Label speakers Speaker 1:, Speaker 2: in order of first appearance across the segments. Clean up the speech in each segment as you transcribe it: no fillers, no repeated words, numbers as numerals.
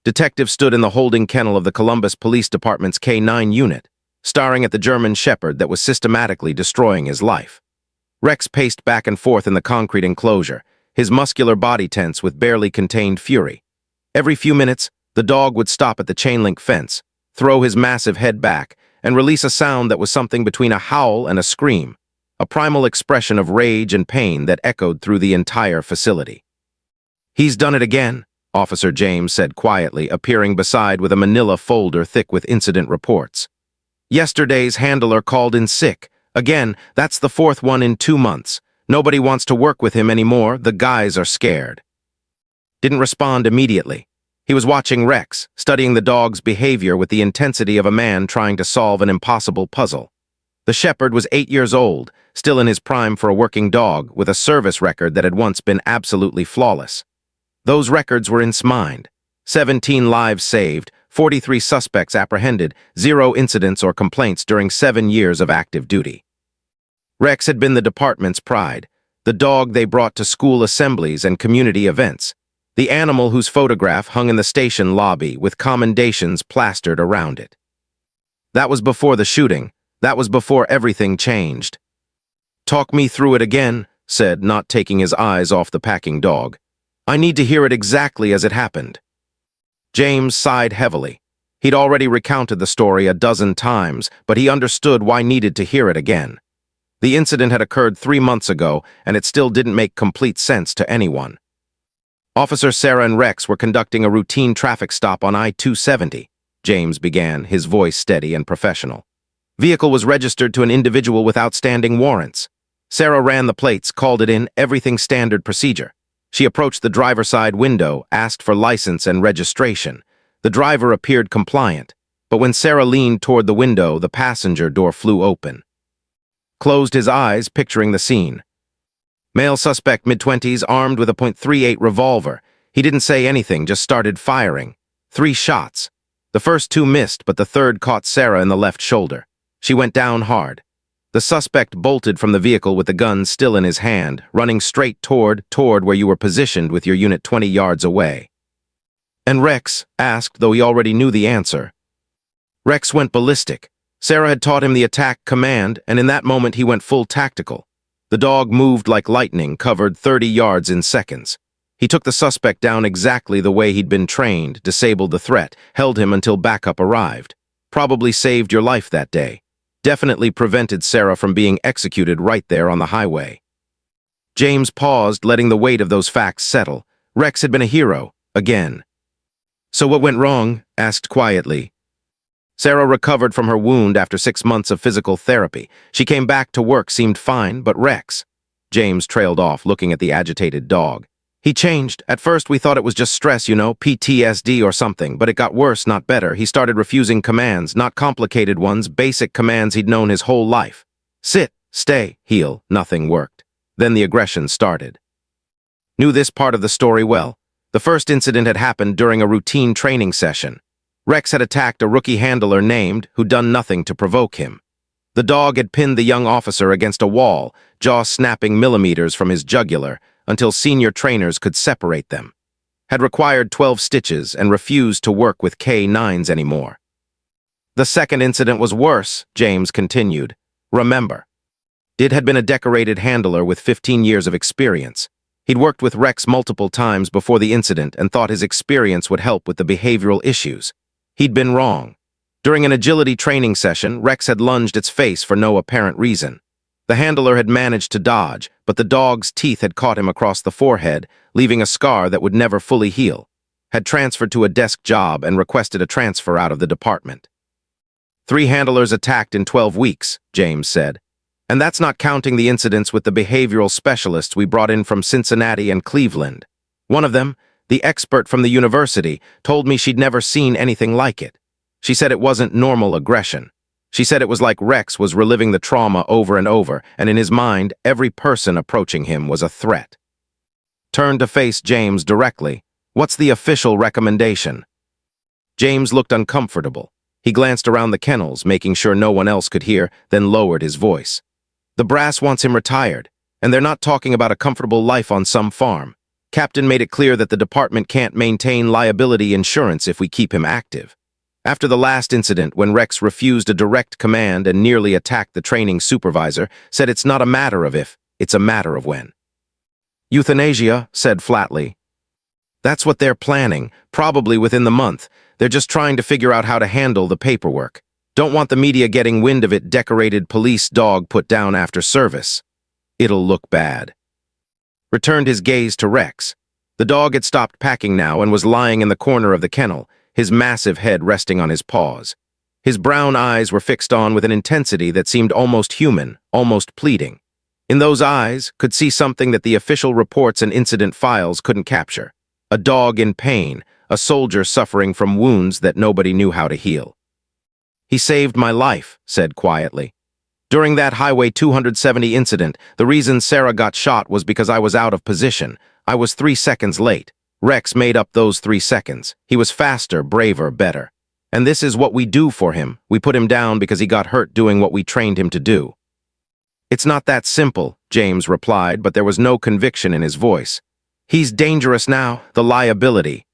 Speaker 1: Detective stood in the holding kennel of the Columbus Police Department's K9 unit, staring at the German shepherd that was systematically destroying his life. Rex paced back and forth in the concrete enclosure, his muscular body tense with barely contained fury. Every few minutes, the dog would stop at the chain-link fence, throw his massive head back, and release a sound that was something between a howl and a scream, a primal expression of rage and pain that echoed through the entire facility. "He's done it again," Officer James said quietly, appearing beside with a manila folder thick with incident reports. "Yesterday's handler called in sick. Again, that's the fourth one in 2 months. Nobody wants to work with him anymore. The guys are scared." Didn't respond immediately. He was watching Rex, studying the dog's behavior with the intensity of a man trying to solve an impossible puzzle. The shepherd was 8 years old, still in his prime for a working dog, with a service record that had once been absolutely flawless. Those records were in his mind. 17 lives saved, 43 suspects apprehended, 0 incidents or complaints during 7 years of active duty. Rex had been the department's pride, the dog they brought to school assemblies and community events, the animal whose photograph hung in the station lobby with commendations plastered around it. That was before the shooting. That was before everything changed. "Talk me through it again," said, not taking his eyes off the packing dog. "I need to hear it exactly as it happened." James sighed heavily. He'd already recounted the story a dozen times, but he understood why needed to hear it again. The incident had occurred 3 months ago, and it still didn't make complete sense to anyone. Officer Sarah and Rex were conducting a routine traffic stop on I-270, James began, his voice steady and professional. Vehicle was registered to an individual with outstanding warrants. Sarah ran the plates, called it in, everything standard procedure. She approached the driver's side window, asked for license and registration. The driver appeared compliant, but when Sarah leaned toward the window, the passenger door flew open. Closed his eyes, picturing the scene. Male suspect, mid-20s, armed with a .38 revolver. He didn't say anything, just started firing. 3 shots. The first 2 missed, but the third caught Sarah in the left shoulder. She went down hard. The suspect bolted from the vehicle with the gun still in his hand, running straight toward where you were positioned with your unit 20 yards away. And Rex asked, though he already knew the answer. Rex went ballistic. Sarah had taught him the attack command, and in that moment he went full tactical. The dog moved like lightning, covered 30 yards in seconds. He took the suspect down exactly the way he'd been trained, disabled the threat, held him until backup arrived. Probably saved your life that day. Definitely prevented Sarah from being executed right there on the highway. James paused, letting the weight of those facts settle. Rex had been a hero, again. "So what went wrong?" asked quietly. Sarah recovered from her wound after 6 months of physical therapy. She came back to work, seemed fine, but Rex. James trailed off, looking at the agitated dog. "He changed. At first we thought it was just stress, PTSD or something, but it got worse, not better. He started refusing commands, not complicated ones, basic commands he'd known his whole life. Sit, stay, heel, nothing worked. Then the aggression started." Knew this part of the story well. The first incident had happened during a routine training session. Rex had attacked a rookie handler named, who'd done nothing to provoke him. The dog had pinned the young officer against a wall, jaw snapping millimeters from his jugular, until senior trainers could separate them. Had required 12 stitches and refused to work with K9s anymore. The second incident was worse, James continued. Remember. Did had been a decorated handler with 15 years of experience. He'd worked with Rex multiple times before the incident and thought his experience would help with the behavioral issues. He'd been wrong. During an agility training session, Rex had lunged its face for no apparent reason. The handler had managed to dodge, but the dog's teeth had caught him across the forehead, leaving a scar that would never fully heal. Had transferred to a desk job and requested a transfer out of the department. 3 handlers attacked in 12 weeks, James said. And that's not counting the incidents with the behavioral specialists we brought in from Cincinnati and Cleveland. One of them, the expert from the university, told me she'd never seen anything like it. She said it wasn't normal aggression. She said it was like Rex was reliving the trauma over and over, and in his mind, every person approaching him was a threat. Turned to face James directly. "What's the official recommendation?" James looked uncomfortable. He glanced around the kennels, making sure no one else could hear, then lowered his voice. "The brass wants him retired, and they're not talking about a comfortable life on some farm. Captain made it clear that the department can't maintain liability insurance if we keep him active. After the last incident, when Rex refused a direct command and nearly attacked the training supervisor, said it's not a matter of if, it's a matter of when. Euthanasia, said flatly. That's what they're planning, probably within the month. They're just trying to figure out how to handle the paperwork. Don't want the media getting wind of it. Decorated police dog put down after service. It'll look bad. Returned his gaze to Rex. The dog had stopped packing now and was lying in the corner of the kennel, his massive head resting on his paws. His brown eyes were fixed on with an intensity that seemed almost human, almost pleading. In those eyes, could see something that the official reports and incident files couldn't capture. A dog in pain, a soldier suffering from wounds that nobody knew how to heal. He saved my life, said quietly. During that Highway 270 incident, the reason Sarah got shot was because I was out of position. I was 3 seconds late. Rex made up those 3 seconds. He was faster, braver, better. And this is what we do for him. We put him down because he got hurt doing what we trained him to do. It's not that simple, James replied, but there was no conviction in his voice. He's dangerous now, the liability.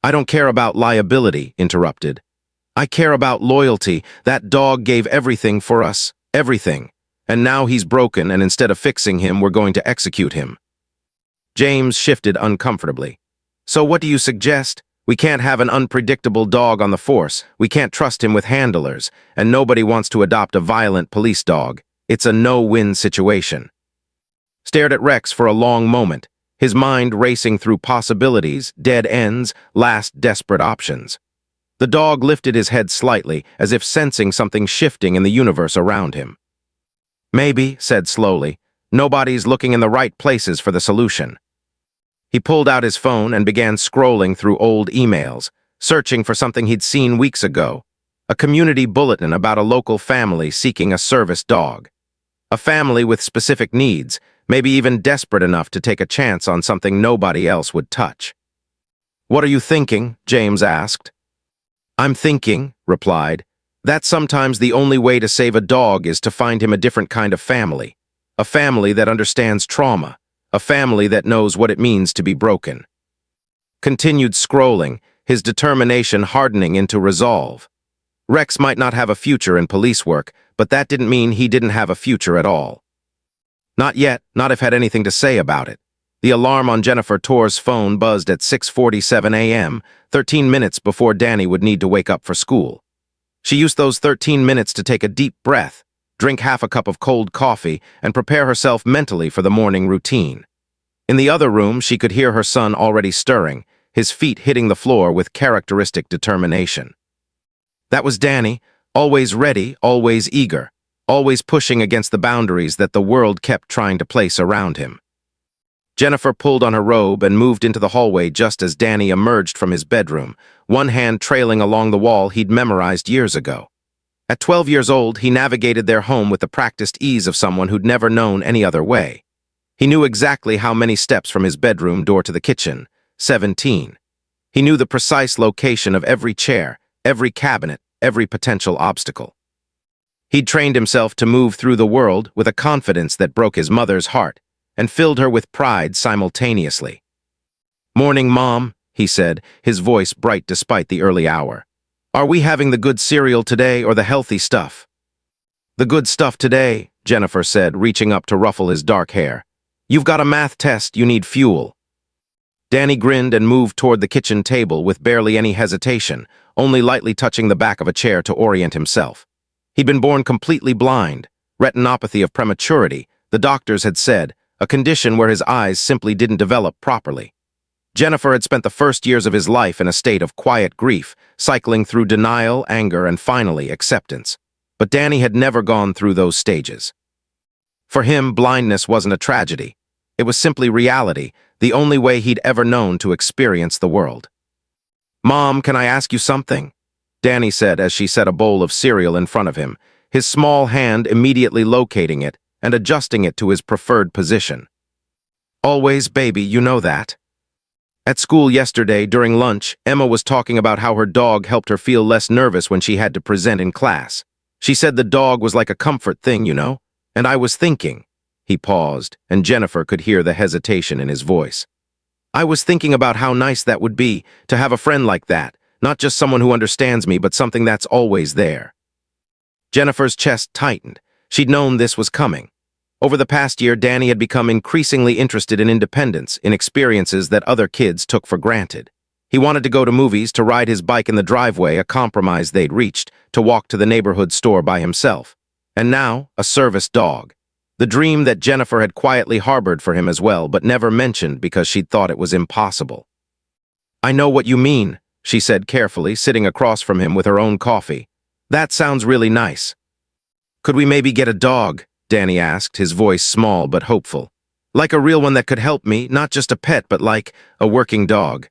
Speaker 1: I don't care about liability, interrupted. I care about loyalty. That dog gave everything for us, everything. And now he's broken, and instead of fixing him, we're going to execute him. James shifted uncomfortably. So what do you suggest? We can't have an unpredictable dog on the force. We can't trust him with handlers, and nobody wants to adopt a violent police dog. It's a no-win situation. Stared at Rex for a long moment, his mind racing through possibilities, dead ends, last desperate options. The dog lifted his head slightly, as if sensing something shifting in the universe around him. Maybe, said slowly, nobody's looking in the right places for the solution. He pulled out his phone and began scrolling through old emails, searching for something he'd seen weeks ago. A community bulletin about a local family seeking a service dog. A family with specific needs, maybe even desperate enough to take a chance on something nobody else would touch. What are you thinking? James asked. I'm thinking, replied, that sometimes the only way to save a dog is to find him a different kind of family. A family that understands trauma. A family that knows what it means to be broken. Continued scrolling, his determination hardening into resolve. Rex might not have a future in police work, but that didn't mean he didn't have a future at all. Not yet, not if had anything to say about it. The alarm on Jennifer Torr's phone buzzed at 6:47 a.m., 13 minutes before Danny would need to wake up for school. She used those 13 minutes to take a deep breath, drink half a cup of cold coffee, and prepare herself mentally for the morning routine. In the other room, she could hear her son already stirring, his feet hitting the floor with characteristic determination. That was Danny, always ready, always eager, always pushing against the boundaries that the world kept trying to place around him. Jennifer pulled on her robe and moved into the hallway just as Danny emerged from his bedroom, one hand trailing along the wall he'd memorized years ago. At 12 years old, he navigated their home with the practiced ease of someone who'd never known any other way. He knew exactly how many steps from his bedroom door to the kitchen, 17. He knew the precise location of every chair, every cabinet, every potential obstacle. He'd trained himself to move through the world with a confidence that broke his mother's heart and filled her with pride simultaneously. "Morning, Mom," he said, his voice bright despite the early hour. "Are we having the good cereal today or the healthy stuff?" "The good stuff today," Jennifer said, reaching up to ruffle his dark hair. "You've got a math test, you need fuel." Danny grinned and moved toward the kitchen table with barely any hesitation, only lightly touching the back of a chair to orient himself. He'd been born completely blind, retinopathy of prematurity, the doctors had said, a condition where his eyes simply didn't develop properly. Jennifer had spent the first years of his life in a state of quiet grief, cycling through denial, anger, and finally acceptance. But Danny had never gone through those stages. For him, blindness wasn't a tragedy. It was simply reality, the only way he'd ever known to experience the world. "Mom, can I ask you something?" Danny said as she set a bowl of cereal in front of him, his small hand immediately locating it and adjusting it to his preferred position. "Always, baby, you know that." At school yesterday, during lunch, Emma was talking about how her dog helped her feel less nervous when she had to present in class. She said the dog was like a comfort thing, you know? And I was thinking. He paused, and Jennifer could hear the hesitation in his voice. I was thinking about how nice that would be, to have a friend like that, not just someone who understands me, but something that's always there. Jennifer's chest tightened. She'd known this was coming. Over the past year, Danny had become increasingly interested in independence, in experiences that other kids took for granted. He wanted to go to movies, to ride his bike in the driveway, a compromise they'd reached, to walk to the neighborhood store by himself. And now, a service dog. The dream that Jennifer had quietly harbored for him as well, but never mentioned because she'd thought it was impossible. "I know what you mean," she said carefully, sitting across from him with her own coffee. "That sounds really nice." "Could we maybe get a dog?" Danny asked, his voice small but hopeful. "Like a real one that could help me, not just a pet, but like a working dog."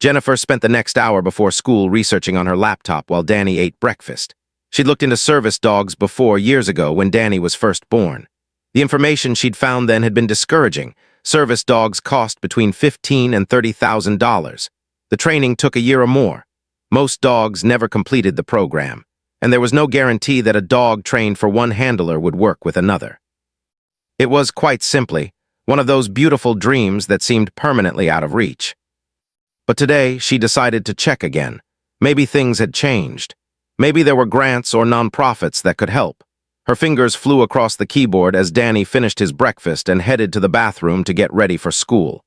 Speaker 1: Jennifer spent the next hour before school researching on her laptop while Danny ate breakfast. She'd looked into service dogs before, years ago, when Danny was first born. The information she'd found then had been discouraging. Service dogs cost between $15,000 and $30,000. The training took a year or more. Most dogs never completed the program, and there was no guarantee that a dog trained for one handler would work with another. It was, quite simply, one of those beautiful dreams that seemed permanently out of reach. But today, she decided to check again. Maybe things had changed. Maybe there were grants or nonprofits that could help. Her fingers flew across the keyboard as Danny finished his breakfast and headed to the bathroom to get ready for school.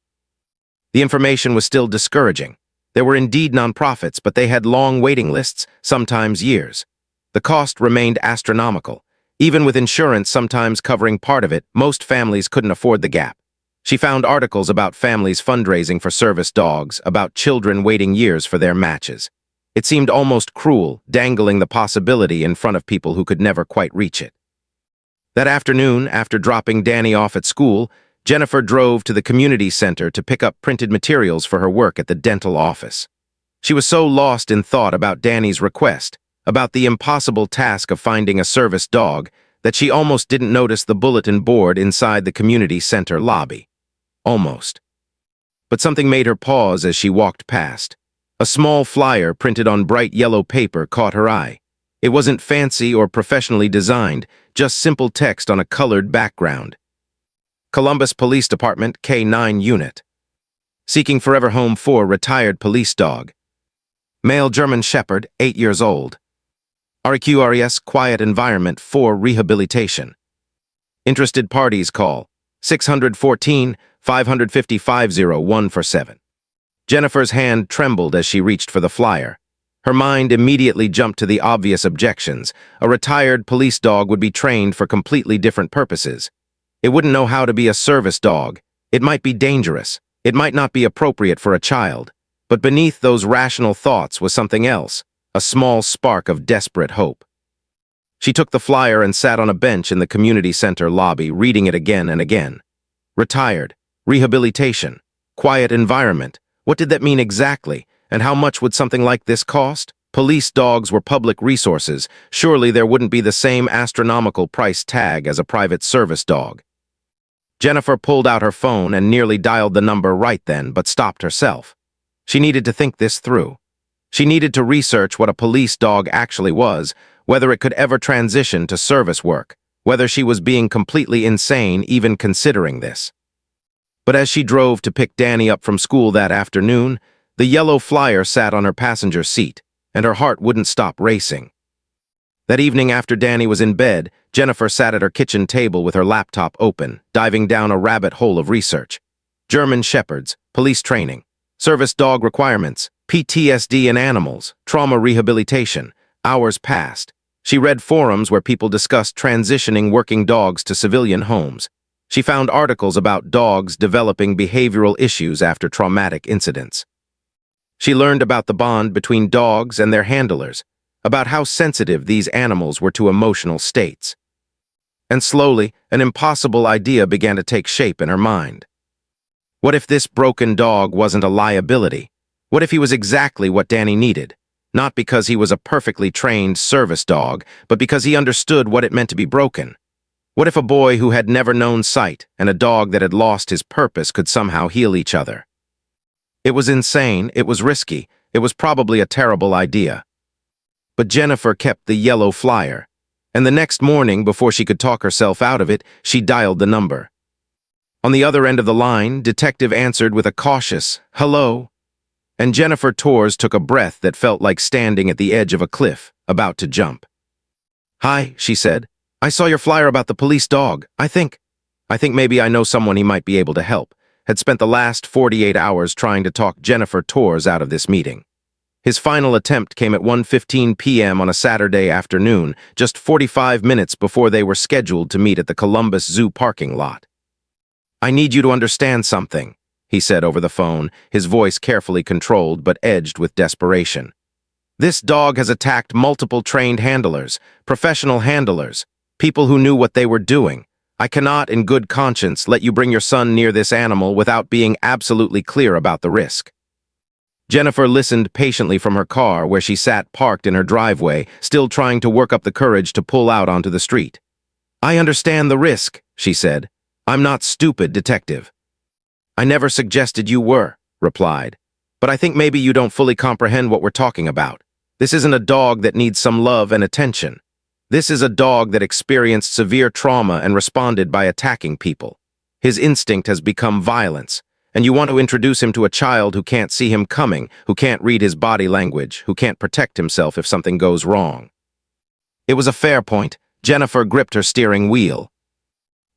Speaker 1: The information was still discouraging. There were indeed nonprofits, but they had long waiting lists, sometimes years. The cost remained astronomical. Even with insurance sometimes covering part of it, most families couldn't afford the gap. She found articles about families fundraising for service dogs, about children waiting years for their matches. It seemed almost cruel, dangling the possibility in front of people who could never quite reach it. That afternoon, after dropping Danny off at school, Jennifer drove to the community center to pick up printed materials for her work at the dental office. She was so lost in thought about Danny's request, about the impossible task of finding a service dog, that she almost didn't notice the bulletin board inside the community center lobby. Almost. But something made her pause as she walked past. A small flyer printed on bright yellow paper caught her eye. It wasn't fancy or professionally designed, just simple text on a colored background. Columbus Police Department, K9 Unit. Seeking forever home for retired police dog. Male German Shepherd, 8 years old. REQRES quiet environment for rehabilitation. Interested parties call 614-550-5014. Jennifer's hand trembled as she reached for the flyer. Her mind immediately jumped to the obvious objections. A retired police dog would be trained for completely different purposes. It wouldn't know how to be a service dog. It might be dangerous. It might not be appropriate for a child. But beneath those rational thoughts was something else, a small spark of desperate hope. She took the flyer and sat on a bench in the community center lobby, reading it again and again. Retired, rehabilitation, quiet environment. What did that mean exactly, and how much would something like this cost? Police dogs were public resources. Surely there wouldn't be the same astronomical price tag as a private service dog. Jennifer pulled out her phone and nearly dialed the number right then, but stopped herself. She needed to think this through. She needed to research what a police dog actually was, whether it could ever transition to service work, whether she was being completely insane even considering this. But as she drove to pick Danny up from school that afternoon, the yellow flyer sat on her passenger seat, and her heart wouldn't stop racing. That evening after Danny was in bed, Jennifer sat at her kitchen table with her laptop open, diving down a rabbit hole of research. German Shepherds, police training, service dog requirements, PTSD in animals, trauma rehabilitation. Hours passed. She read forums where people discussed transitioning working dogs to civilian homes. She found articles about dogs developing behavioral issues after traumatic incidents. She learned about the bond between dogs and their handlers, about how sensitive these animals were to emotional states. And slowly, an impossible idea began to take shape in her mind. What if this broken dog wasn't a liability? What if he was exactly what Danny needed? Not because he was a perfectly trained service dog, but because he understood what it meant to be broken. What if a boy who had never known sight and a dog that had lost his purpose could somehow heal each other? It was insane, it was risky, it was probably a terrible idea. But Jennifer kept the yellow flyer, and the next morning, before she could talk herself out of it, she dialed the number. On the other end of the line, Detective answered with a cautious, "Hello," and Jennifer Torres took a breath that felt like standing at the edge of a cliff, about to jump. "Hi," she said. "I saw your flyer about the police dog. I think maybe I know someone he might be able to help." Had spent the last 48 hours trying to talk Jennifer Torres out of this meeting. His final attempt came at 1:15 p.m. on a Saturday afternoon, just 45 minutes before they were scheduled to meet at the Columbus Zoo parking lot. "I need you to understand something," he said over the phone, his voice carefully controlled but edged with desperation. "This dog has attacked multiple trained handlers, professional handlers, people who knew what they were doing. I cannot, in good conscience, let you bring your son near this animal without being absolutely clear about the risk." Jennifer listened patiently from her car where she sat parked in her driveway, still trying to work up the courage to pull out onto the street. "I understand the risk," she said. "I'm not stupid, Detective." "I never suggested you were," replied. "But I think maybe you don't fully comprehend what we're talking about. This isn't a dog that needs some love and attention. This is a dog that experienced severe trauma and responded by attacking people. His instinct has become violence, and you want to introduce him to a child who can't see him coming, who can't read his body language, who can't protect himself if something goes wrong." It was a fair point. Jennifer gripped her steering wheel.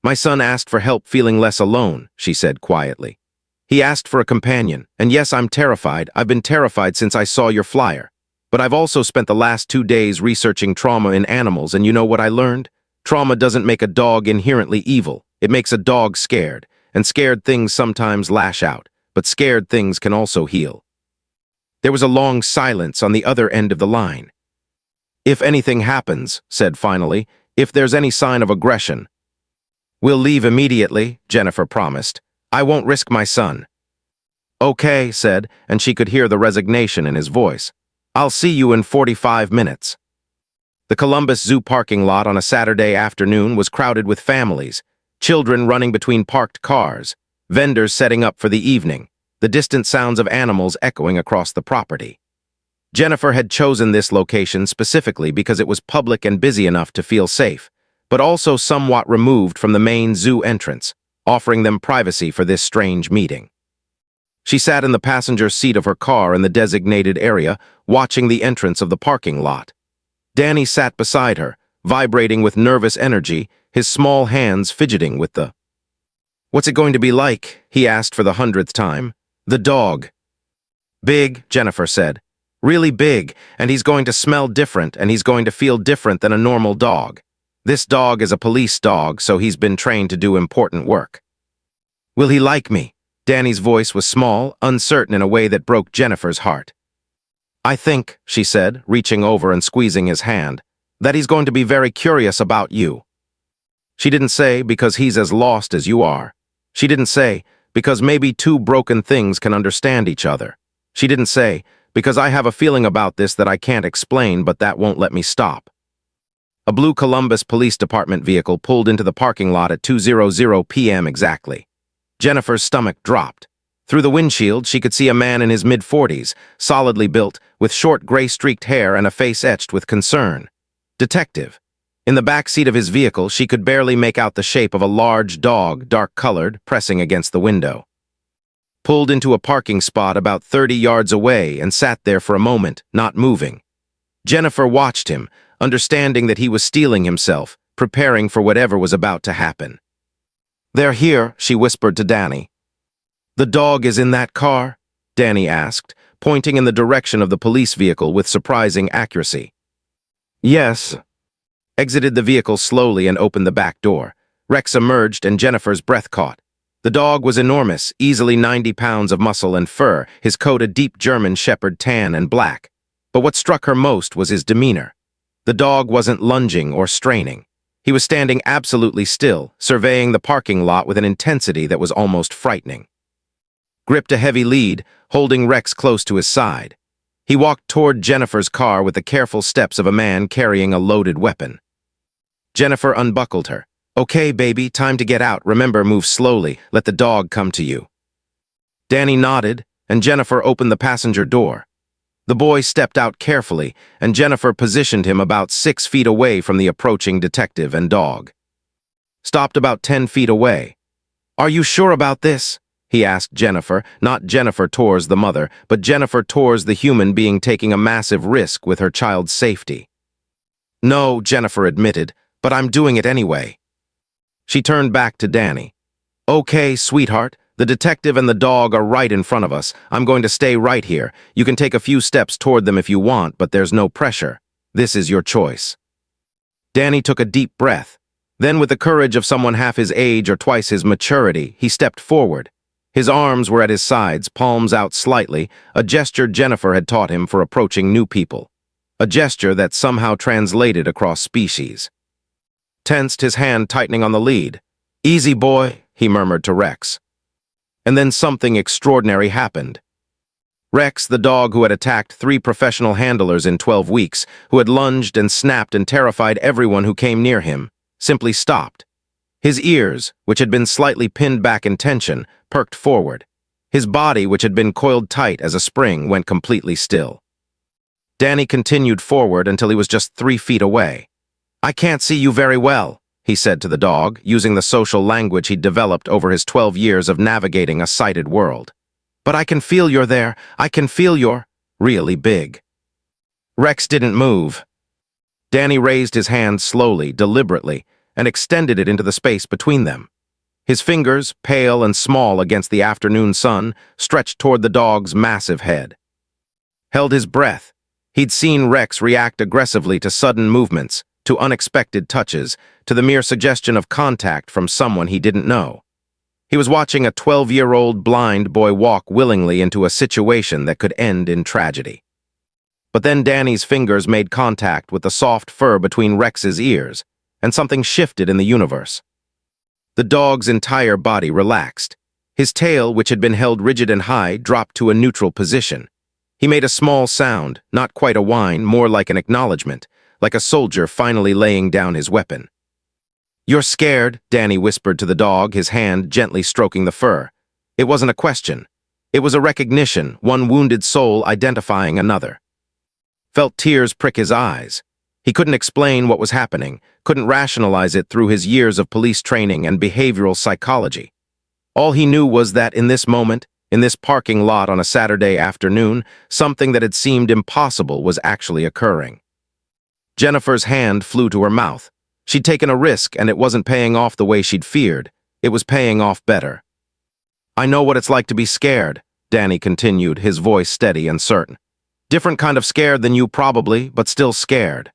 Speaker 1: "My son asked for help feeling less alone," she said quietly. "He asked for a companion, and yes, I'm terrified. I've been terrified since I saw your flyer. But I've also spent the last 2 days researching trauma in animals, and you know what I learned? Trauma doesn't make a dog inherently evil. It makes a dog scared, and scared things sometimes lash out, but scared things can also heal." There was a long silence on the other end of the line. "If anything happens," said finally, "if there's any sign of aggression." "We'll leave immediately," Jennifer promised. "I won't risk my son." "Okay," said, and she could hear the resignation in his voice. "I'll see you in 45 minutes." The Columbus Zoo parking lot on a Saturday afternoon was crowded with families, children running between parked cars, vendors setting up for the evening, the distant sounds of animals echoing across the property. Jennifer had chosen this location specifically because it was public and busy enough to feel safe, but also somewhat removed from the main zoo entrance, offering them privacy for this strange meeting. She sat in the passenger seat of her car in the designated area, watching the entrance of the parking lot. Danny sat beside her, vibrating with nervous energy, his small hands fidgeting with the— "What's it going to be like?" he asked for the 100th time. "The dog." "Big," Jennifer said. "Really big, and he's going to smell different, and he's going to feel different than a normal dog. This dog is a police dog, so he's been trained to do important work." "Will he like me?" Danny's voice was small, uncertain in a way that broke Jennifer's heart. "I think," she said, reaching over and squeezing his hand, "that he's going to be very curious about you." She didn't say, "because he's as lost as you are." She didn't say, "because maybe two broken things can understand each other." She didn't say, "because I have a feeling about this that I can't explain, but that won't let me stop." A blue Columbus Police Department vehicle pulled into the parking lot at 2:00 p.m. exactly. Jennifer's stomach dropped. Through the windshield, she could see a man in his mid-40s, solidly built, with short gray-streaked hair and a face etched with concern. Detective. In the back seat of his vehicle, she could barely make out the shape of a large dog, dark-colored, pressing against the window. Pulled into a parking spot about 30 yards away and sat there for a moment, not moving. Jennifer watched him, understanding that he was steeling himself, preparing for whatever was about to happen. "They're here," she whispered to Danny. "The dog is in that car?" Danny asked, pointing in the direction of the police vehicle with surprising accuracy. "Yes." Exited the vehicle slowly and opened the back door. Rex emerged and Jennifer's breath caught. The dog was enormous, easily 90 pounds of muscle and fur, his coat a deep German Shepherd tan and black. But what struck her most was his demeanor. The dog wasn't lunging or straining. He was standing absolutely still, surveying the parking lot with an intensity that was almost frightening. Gripped a heavy lead, holding Rex close to his side. He walked toward Jennifer's car with the careful steps of a man carrying a loaded weapon. Jennifer unbuckled her. "Okay, baby, time to get out. Remember, move slowly. Let the dog come to you." Danny nodded, and Jennifer opened the passenger door. The boy stepped out carefully, and Jennifer positioned him about 6 feet away from the approaching detective and dog. Stopped about 10 feet away. "Are you sure about this?" he asked Jennifer, not Jennifer Torres the mother, but Jennifer Torres the human being taking a massive risk with her child's safety. "No," Jennifer admitted, "but I'm doing it anyway." She turned back to Danny. "Okay, sweetheart, the detective and the dog are right in front of us. I'm going to stay right here. You can take a few steps toward them if you want, but there's no pressure. This is your choice." Danny took a deep breath. Then, with the courage of someone half his age or twice his maturity, he stepped forward. His arms were at his sides, palms out slightly, a gesture Jennifer had taught him for approaching new people. A gesture that somehow translated across species. Tensed, his hand tightening on the lead. "Easy, boy," he murmured to Rex. And then something extraordinary happened. Rex, the dog who had attacked 3 professional handlers in 12 weeks, who had lunged and snapped and terrified everyone who came near him, simply stopped. His ears, which had been slightly pinned back in tension, perked forward. His body, which had been coiled tight as a spring, went completely still. Danny continued forward until he was just 3 feet away. "I can't see you very well," he said to the dog, using the social language he'd developed over his 12 years of navigating a sighted world. "But I can feel you're there. I can feel you're really big." Rex didn't move. Danny raised his hand slowly, deliberately, and extended it into the space between them. His fingers, pale and small against the afternoon sun, stretched toward the dog's massive head. Held his breath. He'd seen Rex react aggressively to sudden movements, to unexpected touches, to the mere suggestion of contact from someone he didn't know. He was watching a 12-year-old blind boy walk willingly into a situation that could end in tragedy. But then Danny's fingers made contact with the soft fur between Rex's ears, and something shifted in the universe. The dog's entire body relaxed. His tail, which had been held rigid and high, dropped to a neutral position. He made a small sound, not quite a whine, more like an acknowledgement, like a soldier finally laying down his weapon. "You're scared," Danny whispered to the dog, his hand gently stroking the fur. It wasn't a question. It was a recognition, one wounded soul identifying another. Felt tears prick his eyes. He couldn't explain what was happening, couldn't rationalize it through his years of police training and behavioral psychology. All he knew was that in this moment, in this parking lot on a Saturday afternoon, something that had seemed impossible was actually occurring. Jennifer's hand flew to her mouth. She'd taken a risk, and it wasn't paying off the way she'd feared. It was paying off better. "I know what it's like to be scared," Danny continued, his voice steady and certain. "Different kind of scared than you probably, but still scared."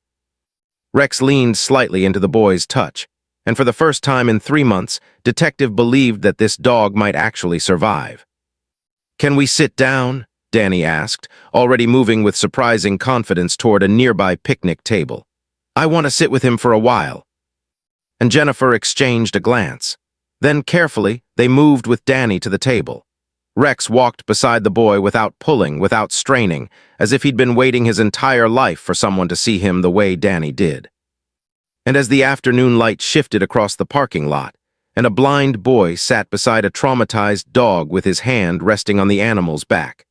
Speaker 1: Rex leaned slightly into the boy's touch, and for the first time in 3 months, Detective believed that this dog might actually survive. "Can we sit down?" Danny asked, already moving with surprising confidence toward a nearby picnic table. "I want to sit with him for a while." And Jennifer exchanged a glance. Then, carefully, they moved with Danny to the table. Rex walked beside the boy without pulling, without straining, as if he'd been waiting his entire life for someone to see him the way Danny did. And as the afternoon light shifted across the parking lot, and a blind boy sat beside a traumatized dog with his hand resting on the animal's back,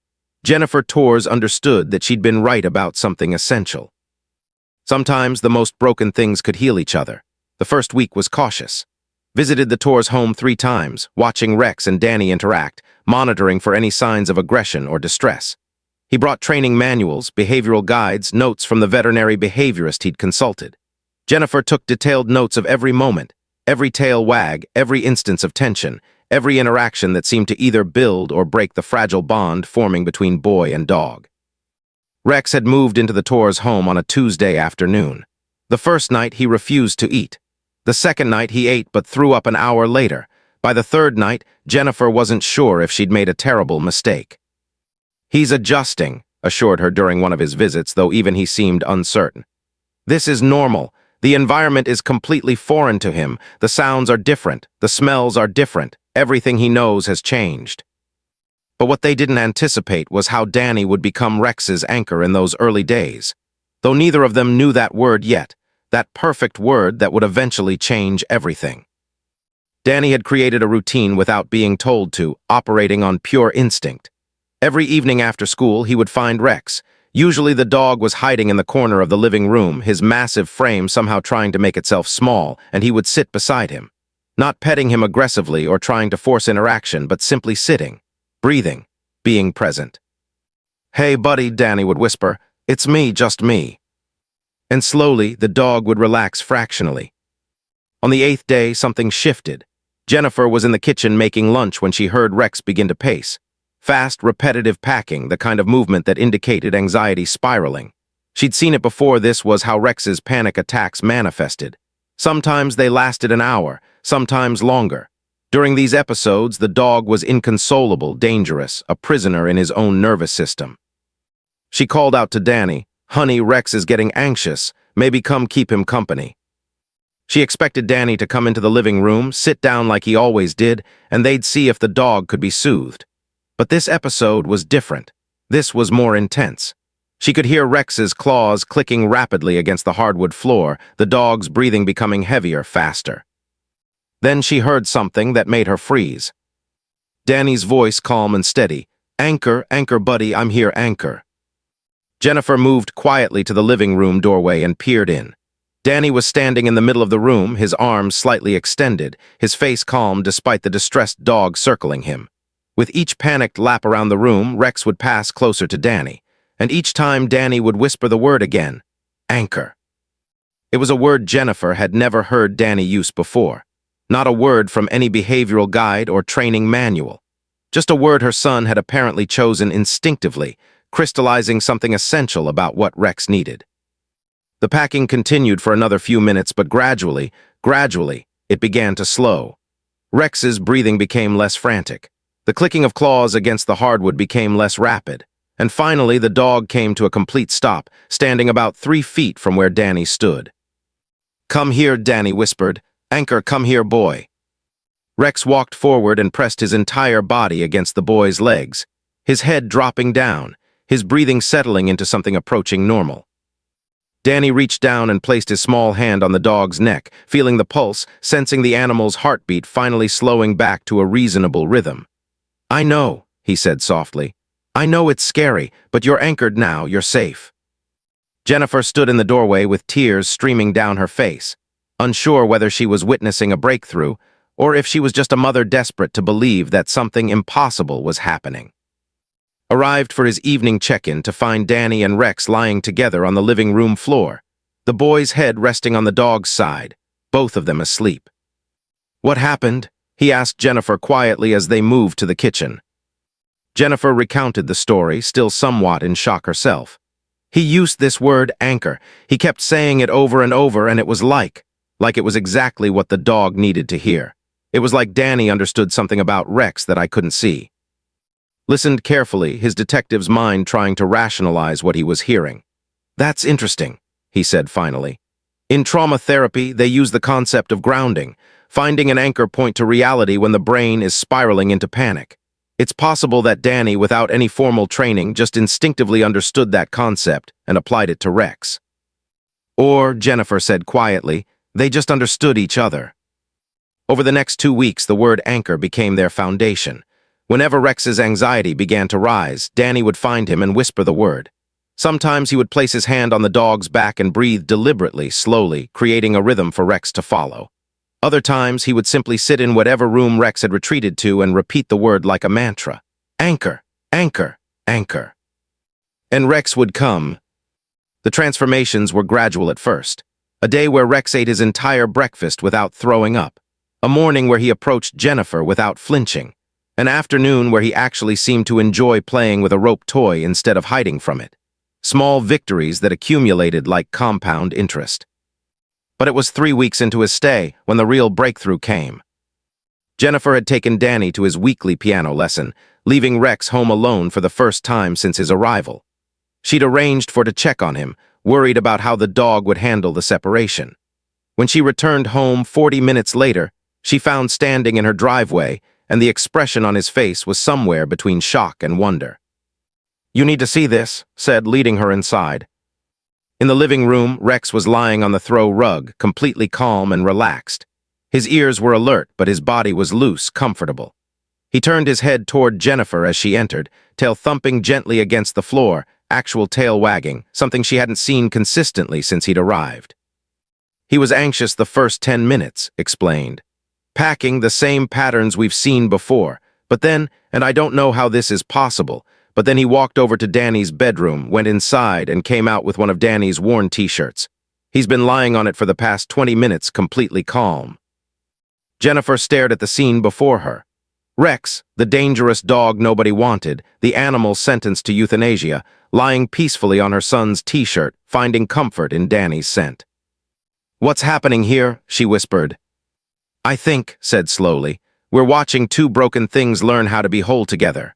Speaker 1: Jennifer Torres understood that she'd been right about something essential. Sometimes the most broken things could heal each other. The first week was cautious. Visited the Torres home 3 times, watching Rex and Danny interact, monitoring for any signs of aggression or distress. He brought training manuals, behavioral guides, notes from the veterinary behaviorist he'd consulted. Jennifer took detailed notes of every moment, every tail wag, every instance of tension, every interaction that seemed to either build or break the fragile bond forming between boy and dog. Rex had moved into the Torres home on a Tuesday afternoon. The first night he refused to eat. The second night he ate but threw up an hour later. By the third night, Jennifer wasn't sure if she'd made a terrible mistake. "He's adjusting," assured her during one of his visits, though even he seemed uncertain. "This is normal. The environment is completely foreign to him. The sounds are different. The smells are different. Everything he knows has changed." But what they didn't anticipate was how Danny would become Rex's anchor in those early days. Though neither of them knew that word yet, that perfect word that would eventually change everything. Danny had created a routine without being told to, operating on pure instinct. Every evening after school, he would find Rex. Usually the dog was hiding in the corner of the living room, his massive frame somehow trying to make itself small, and he would sit beside him. Not petting him aggressively or trying to force interaction, but simply sitting, breathing, being present. "Hey, buddy," Danny would whisper, "it's me, just me." And slowly, the dog would relax fractionally. On the 8th day, something shifted. Jennifer was in the kitchen making lunch when she heard Rex begin to pace. Fast, repetitive packing, the kind of movement that indicated anxiety spiraling. She'd seen it before. This was how Rex's panic attacks manifested. Sometimes they lasted an hour, sometimes longer. During these episodes, the dog was inconsolable, dangerous, a prisoner in his own nervous system. She called out to Danny, "Honey, Rex is getting anxious. Maybe come keep him company." She expected Danny to come into the living room, sit down like he always did, and they'd see if the dog could be soothed. But this episode was different. This was more intense. She could hear Rex's claws clicking rapidly against the hardwood floor, the dog's breathing becoming heavier, faster. Then she heard something that made her freeze. Danny's voice, calm and steady. "Anchor, Anchor, buddy, I'm here, Anchor." Jennifer moved quietly to the living room doorway and peered in. Danny was standing in the middle of the room, his arms slightly extended, his face calm despite the distressed dog circling him. With each panicked lap around the room, Rex would pass closer to Danny, and each time Danny would whisper the word again, "Anchor." It was a word Jennifer had never heard Danny use before. Not a word from any behavioral guide or training manual. Just a word her son had apparently chosen instinctively, crystallizing something essential about what Rex needed. The packing continued for another few minutes, but gradually, it began to slow. Rex's breathing became less frantic. The clicking of claws against the hardwood became less rapid. And finally, the dog came to a complete stop, standing about 3 feet from where Danny stood. "Come here," Danny whispered. "Anchor, come here, boy." Rex walked forward and pressed his entire body against the boy's legs, his head dropping down, his breathing settling into something approaching normal. Danny reached down and placed his small hand on the dog's neck, feeling the pulse, sensing the animal's heartbeat finally slowing back to a reasonable rhythm. "I know," he said softly. "I know it's scary, but you're anchored now, you're safe." Jennifer stood in the doorway with tears streaming down her face, unsure whether she was witnessing a breakthrough or if she was just a mother desperate to believe that something impossible was happening. Arrived for his evening check-in to find Danny and Rex lying together on the living room floor, the boy's head resting on the dog's side, both of them asleep. "What happened?" he asked Jennifer quietly as they moved to the kitchen. Jennifer recounted the story, still somewhat in shock herself. "He used this word, anchor. He kept saying it over and over, and it was like it was exactly what the dog needed to hear. It was like Danny understood something about Rex that I couldn't see." Listened carefully, his detective's mind trying to rationalize what he was hearing. "That's interesting," he said finally. "In trauma therapy, they use the concept of grounding, finding an anchor point to reality when the brain is spiraling into panic. It's possible that Danny, without any formal training, just instinctively understood that concept and applied it to Rex. Or, Jennifer said quietly, they just understood each other." Over the next 2 weeks, the word anchor became their foundation. Whenever Rex's anxiety began to rise, Danny would find him and whisper the word. Sometimes he would place his hand on the dog's back and breathe deliberately, slowly, creating a rhythm for Rex to follow. Other times, he would simply sit in whatever room Rex had retreated to and repeat the word like a mantra. "Anchor, anchor, anchor." And Rex would come. The transformations were gradual at first. A day where Rex ate his entire breakfast without throwing up. A morning where he approached Jennifer without flinching. An afternoon where he actually seemed to enjoy playing with a rope toy instead of hiding from it. Small victories that accumulated like compound interest. But it was 3 weeks into his stay when the real breakthrough came. Jennifer had taken Danny to his weekly piano lesson, leaving Rex home alone for the first time since his arrival. She'd arranged for to check on him, worried about how the dog would handle the separation. When she returned home 40 minutes later, she found standing in her driveway, and the expression on his face was somewhere between shock and wonder. "You need to see this," said, leading her inside. In the living room, Rex was lying on the throw rug, completely calm and relaxed. His ears were alert, but his body was loose, comfortable. He turned his head toward Jennifer as she entered, tail thumping gently against the floor, actual tail wagging, something she hadn't seen consistently since he'd arrived. "He was anxious the first 10 minutes, explained. packing the same patterns we've seen before. But then, and I don't know how this is possible, but then he walked over to Danny's bedroom, went inside, and came out with one of Danny's worn t-shirts. He's been lying on it for the past 20 minutes, completely calm. Jennifer stared at the scene before her. Rex, the dangerous dog nobody wanted, the animal sentenced to euthanasia, lying peacefully on her son's t-shirt, finding comfort in Danny's scent. "What's happening here?" she whispered. "I think," said slowly, "we're watching two broken things learn how to be whole together."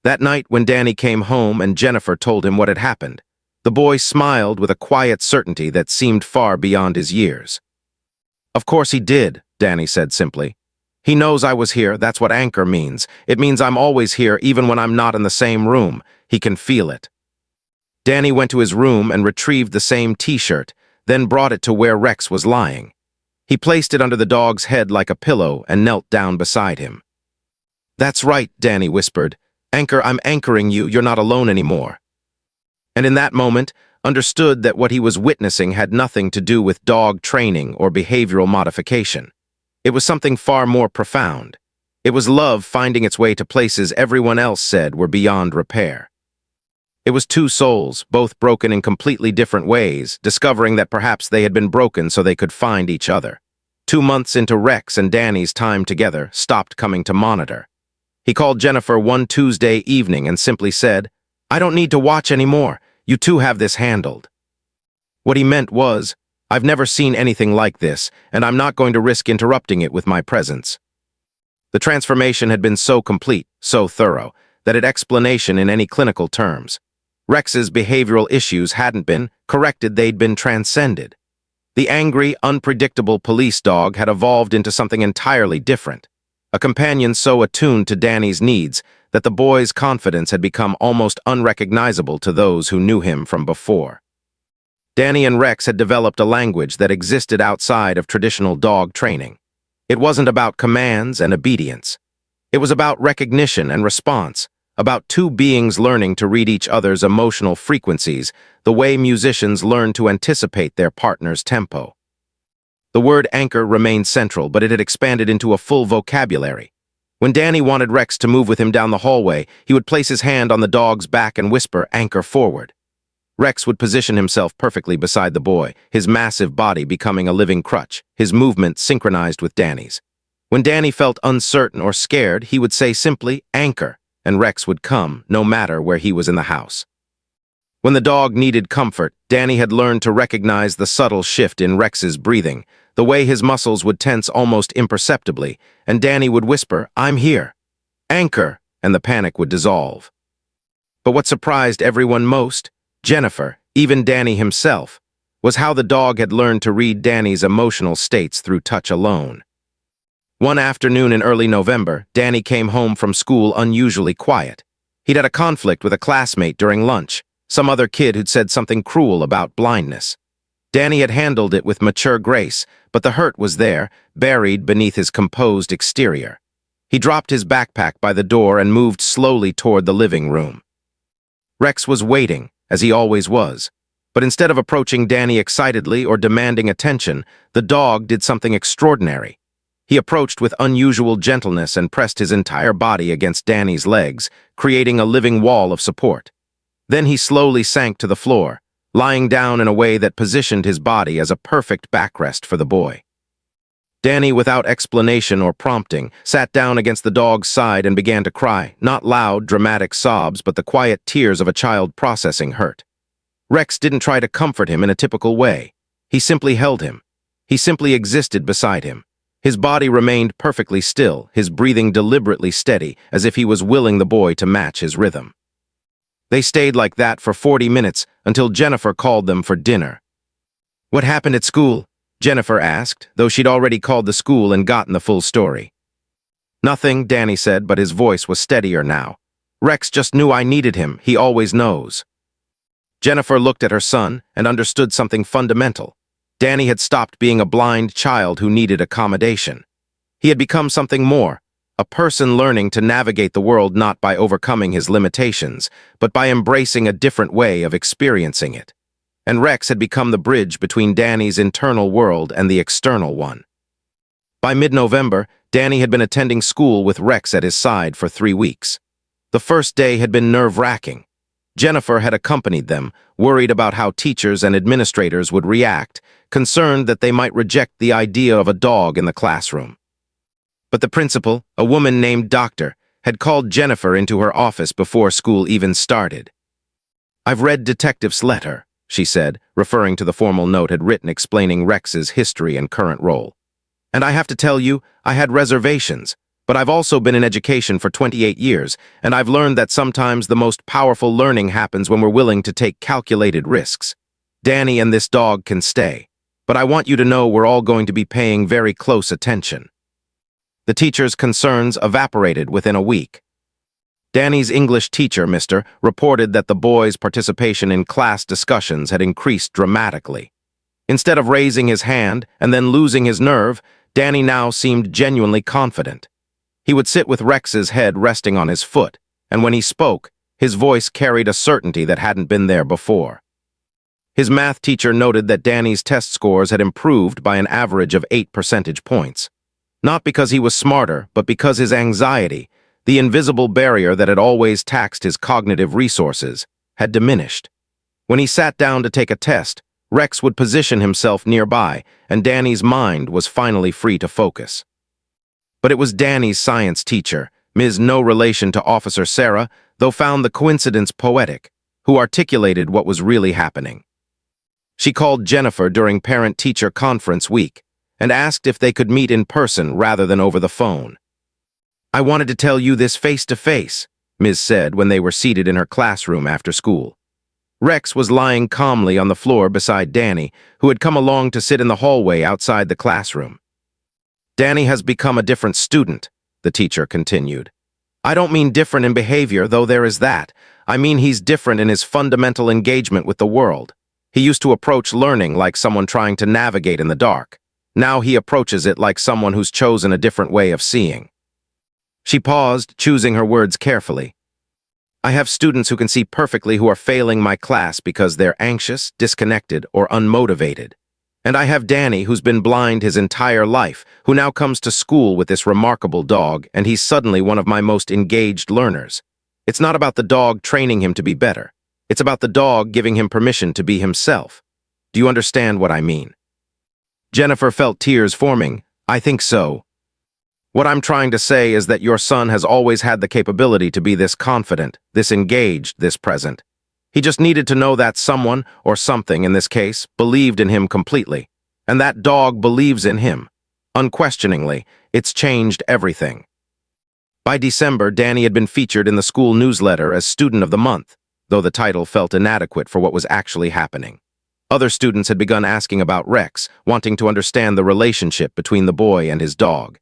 Speaker 1: That night when Danny came home and Jennifer told him what had happened, the boy smiled with a quiet certainty that seemed far beyond his years. "Of course he did," Danny said simply. "He knows I was here, that's what anchor means. It means I'm always here even when I'm not in the same room. He can feel it." Danny went to his room and retrieved the same t-shirt, then brought it to where Rex was lying. He placed it under the dog's head like a pillow and knelt down beside him. "That's right," Danny whispered. "Anchor, I'm anchoring you, you're not alone anymore." And in that moment, understood that what he was witnessing had nothing to do with dog training or behavioral modification. It was something far more profound. It was love finding its way to places everyone else said were beyond repair. It was two souls, both broken in completely different ways, discovering that perhaps they had been broken so they could find each other. 2 months into Rex and Danny's time together, stopped coming to monitor. He called Jennifer one Tuesday evening and simply said, "I don't need to watch anymore. You two have this handled." What he meant was, "I've never seen anything like this, and I'm not going to risk interrupting it with my presence." The transformation had been so complete, so thorough, that it explanation in any clinical terms. Rex's behavioral issues hadn't been corrected, they'd been transcended. The angry, unpredictable police dog had evolved into something entirely different, a companion so attuned to Danny's needs that the boy's confidence had become almost unrecognizable to those who knew him from before. Danny and Rex had developed a language that existed outside of traditional dog training. It wasn't about commands and obedience. It was about recognition and response, about two beings learning to read each other's emotional frequencies, the way musicians learn to anticipate their partner's tempo. The word anchor remained central, but it had expanded into a full vocabulary. When Danny wanted Rex to move with him down the hallway, he would place his hand on the dog's back and whisper, "Anchor forward." Rex would position himself perfectly beside the boy, his massive body becoming a living crutch, his movement synchronized with Danny's. When Danny felt uncertain or scared, he would say simply, "Anchor," and Rex would come, no matter where he was in the house. When the dog needed comfort, Danny had learned to recognize the subtle shift in Rex's breathing, the way his muscles would tense almost imperceptibly, and Danny would whisper, "I'm here. Anchor," and the panic would dissolve. But what surprised everyone most, Jennifer, even Danny himself, was how the dog had learned to read Danny's emotional states through touch alone. One afternoon in early November, Danny came home from school unusually quiet. He'd had a conflict with a classmate during lunch, some other kid who'd said something cruel about blindness. Danny had handled it with mature grace, but the hurt was there, buried beneath his composed exterior. He dropped his backpack by the door and moved slowly toward the living room. Rex was waiting, as he always was, but instead of approaching Danny excitedly or demanding attention, the dog did something extraordinary. He approached with unusual gentleness and pressed his entire body against Danny's legs, creating a living wall of support. Then he slowly sank to the floor, lying down in a way that positioned his body as a perfect backrest for the boy. Danny, without explanation or prompting, sat down against the dog's side and began to cry, not loud, dramatic sobs, but the quiet tears of a child processing hurt. Rex didn't try to comfort him in a typical way. He simply held him. He simply existed beside him. His body remained perfectly still, his breathing deliberately steady, as if he was willing the boy to match his rhythm. They stayed like that for 40 minutes until Jennifer called them for dinner. "What happened at school?" Jennifer asked, though she'd already called the school and gotten the full story. "Nothing," Danny said, but his voice was steadier now. "Rex just knew I needed him. He always knows." Jennifer looked at her son and understood something fundamental. Danny had stopped being a blind child who needed accommodation. He had become something more, a person learning to navigate the world not by overcoming his limitations, but by embracing a different way of experiencing it. And Rex had become the bridge between Danny's internal world and the external one. By mid-November, Danny had been attending school with Rex at his side for 3 weeks. The first day had been nerve-wracking. Jennifer had accompanied them, worried about how teachers and administrators would react, concerned that they might reject the idea of a dog in the classroom. But the principal, a woman named Doctor, had called Jennifer into her office before school even started. "I've read Detective's letter," she said, referring to the formal note had written explaining Rex's history and current role. "And I have to tell you, I had reservations, but I've also been in education for 28 years, and I've learned that sometimes the most powerful learning happens when we're willing to take calculated risks. Danny and this dog can stay, but I want you to know we're all going to be paying very close attention." The teacher's concerns evaporated within a week. Danny's English teacher, Mr., reported that the boy's participation in class discussions had increased dramatically. Instead of raising his hand and then losing his nerve, Danny now seemed genuinely confident. He would sit with Rex's head resting on his foot, and when he spoke, his voice carried a certainty that hadn't been there before. His math teacher noted that Danny's test scores had improved by an average of 8 percentage points. Not because he was smarter, but because his anxiety, the invisible barrier that had always taxed his cognitive resources, had diminished. When he sat down to take a test, Rex would position himself nearby, and Danny's mind was finally free to focus. But it was Danny's science teacher, Ms. No relation to Officer Sarah, though found the coincidence poetic, who articulated what was really happening. She called Jennifer during parent-teacher conference week and asked if they could meet in person rather than over the phone. "I wanted to tell you this face-to-face," Ms. said when they were seated in her classroom after school. Rex was lying calmly on the floor beside Danny, who had come along to sit in the hallway outside the classroom. "Danny has become a different student," the teacher continued. "I don't mean different in behavior, though there is that. I mean he's different in his fundamental engagement with the world. He used to approach learning like someone trying to navigate in the dark. Now he approaches it like someone who's chosen a different way of seeing." She paused, choosing her words carefully. "I have students who can see perfectly who are failing my class because they're anxious, disconnected, or unmotivated. And I have Danny, who's been blind his entire life, who now comes to school with this remarkable dog, and he's suddenly one of my most engaged learners. It's not about the dog training him to be better. It's about the dog giving him permission to be himself. Do you understand what I mean?" Jennifer felt tears forming. "I think so. What I'm trying to say is that your son has always had the capability to be this confident, this engaged, this present. He just needed to know that someone, or something in this case, believed in him completely. And that dog believes in him. Unquestioningly, it's changed everything." By December, Danny had been featured in the school newsletter as Student of the Month, though the title felt inadequate for what was actually happening. Other students had begun asking about Rex, wanting to understand the relationship between the boy and his dog.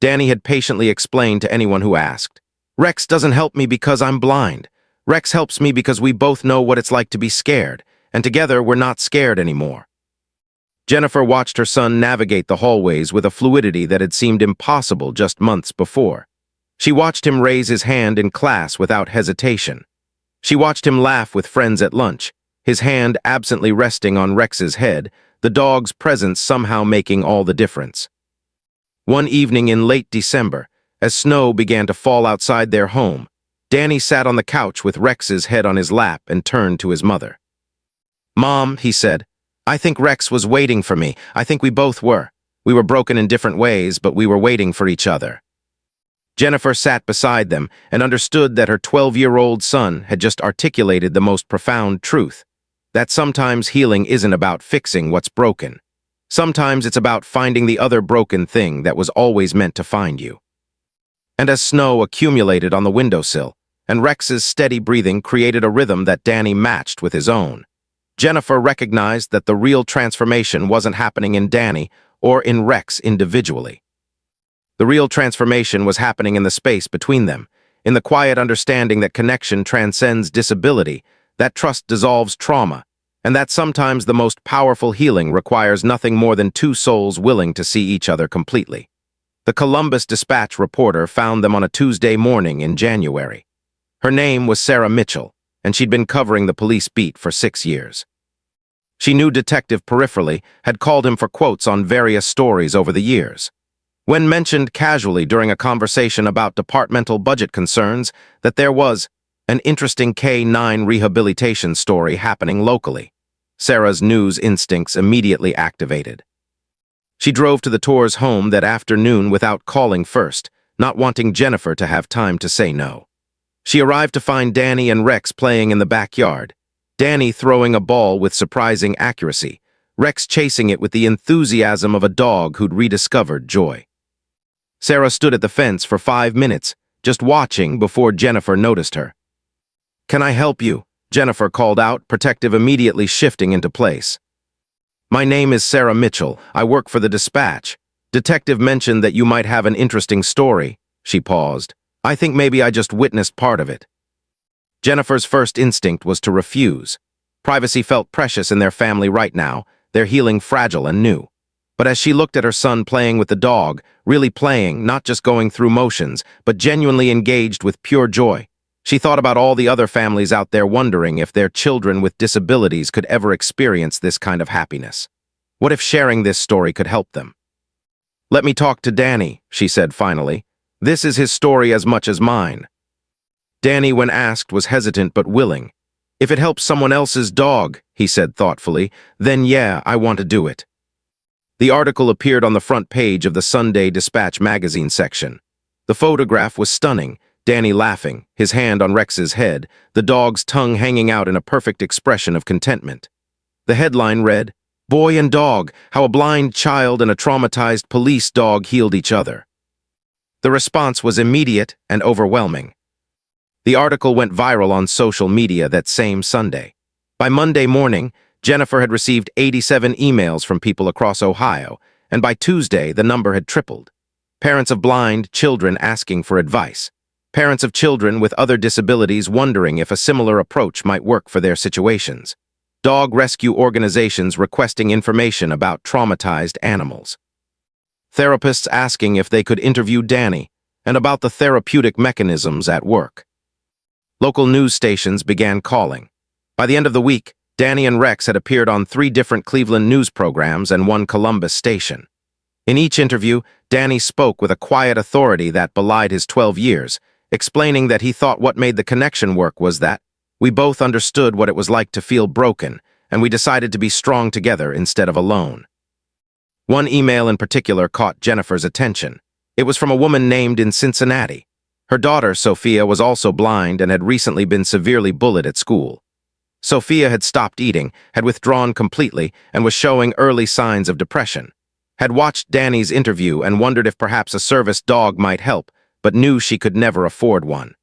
Speaker 1: Danny had patiently explained to anyone who asked, "Rex doesn't help me because I'm blind. Rex helps me because we both know what it's like to be scared, and together we're not scared anymore." Jennifer watched her son navigate the hallways with a fluidity that had seemed impossible just months before. She watched him raise his hand in class without hesitation. She watched him laugh with friends at lunch, his hand absently resting on Rex's head, the dog's presence somehow making all the difference. One evening in late December, as snow began to fall outside their home, Danny sat on the couch with Rex's head on his lap and turned to his mother. "Mom," he said, "I think Rex was waiting for me. I think we both were. We were broken in different ways, but we were waiting for each other." Jennifer sat beside them and understood that her 12-year-old son had just articulated the most profound truth, that sometimes healing isn't about fixing what's broken. Sometimes it's about finding the other broken thing that was always meant to find you. And as snow accumulated on the windowsill, and Rex's steady breathing created a rhythm that Danny matched with his own, Jennifer recognized that the real transformation wasn't happening in Danny or in Rex individually. The real transformation was happening in the space between them, in the quiet understanding that connection transcends disability, that trust dissolves trauma, and that sometimes the most powerful healing requires nothing more than two souls willing to see each other completely. The Columbus Dispatch reporter found them on a Tuesday morning in January. Her name was Sarah Mitchell, and she'd been covering the police beat for 6 years. She knew Detective peripherally, had called him for quotes on various stories over the years. When mentioned casually during a conversation about departmental budget concerns that there was an interesting K-9 rehabilitation story happening locally. Sarah's news instincts immediately activated. She drove to the Torres' home that afternoon without calling first, not wanting Jennifer to have time to say no. She arrived to find Danny and Rex playing in the backyard, Danny throwing a ball with surprising accuracy, Rex chasing it with the enthusiasm of a dog who'd rediscovered joy. Sarah stood at the fence for 5 minutes, just watching before Jennifer noticed her. "Can I help you?" Jennifer called out, protective immediately shifting into place. "My name is Sarah Mitchell. I work for the Dispatch. Detective mentioned that you might have an interesting story." She paused. "I think maybe I just witnessed part of it." Jennifer's first instinct was to refuse. Privacy felt precious in their family right now, their healing fragile and new. But as she looked at her son playing with the dog, really playing, not just going through motions, but genuinely engaged with pure joy, she thought about all the other families out there wondering if their children with disabilities could ever experience this kind of happiness. What if sharing this story could help them? "Let me talk to Danny," she said finally. "This is his story as much as mine." Danny, when asked, was hesitant but willing. "If it helps someone else's dog," he said thoughtfully, "then yeah, I want to do it." The article appeared on the front page of the Sunday Dispatch magazine section. The photograph was stunning, Danny laughing, his hand on Rex's head, the dog's tongue hanging out in a perfect expression of contentment. The headline read, "Boy and Dog, How a Blind Child and a Traumatized Police Dog Healed Each Other." The response was immediate and overwhelming. The article went viral on social media that same Sunday. By Monday morning, Jennifer had received 87 emails from people across Ohio, and by Tuesday the number had tripled. Parents of blind children asking for advice. Parents of children with other disabilities wondering if a similar approach might work for their situations. Dog rescue organizations requesting information about traumatized animals. Therapists asking if they could interview Danny and about the therapeutic mechanisms at work. Local news stations began calling. By the end of the week, Danny and Rex had appeared on 3 different Cleveland news programs and 1 Columbus station. In each interview, Danny spoke with a quiet authority that belied his 12 years, explaining that he thought what made the connection work was that we both understood what it was like to feel broken, and we decided to be strong together instead of alone. One email in particular caught Jennifer's attention. It was from a woman named in Cincinnati. Her daughter, Sophia, was also blind and had recently been severely bullied at school. Sophia had stopped eating, had withdrawn completely, and was showing early signs of depression. Had watched Danny's interview and wondered if perhaps a service dog might help, but knew she could never afford one.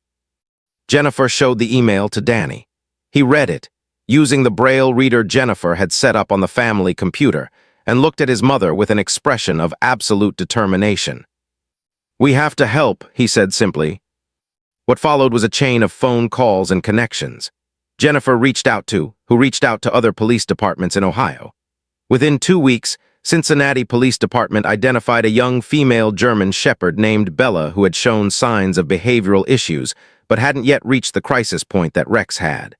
Speaker 1: Jennifer showed the email to Danny. He read it, using the Braille reader Jennifer had set up on the family computer, and looked at his mother with an expression of absolute determination. "We have to help," he said simply. What followed was a chain of phone calls and connections. Jennifer who reached out to other police departments in Ohio. Within 2 weeks, Cincinnati Police Department identified a young female German Shepherd named Bella who had shown signs of behavioral issues, but hadn't yet reached the crisis point that Rex had.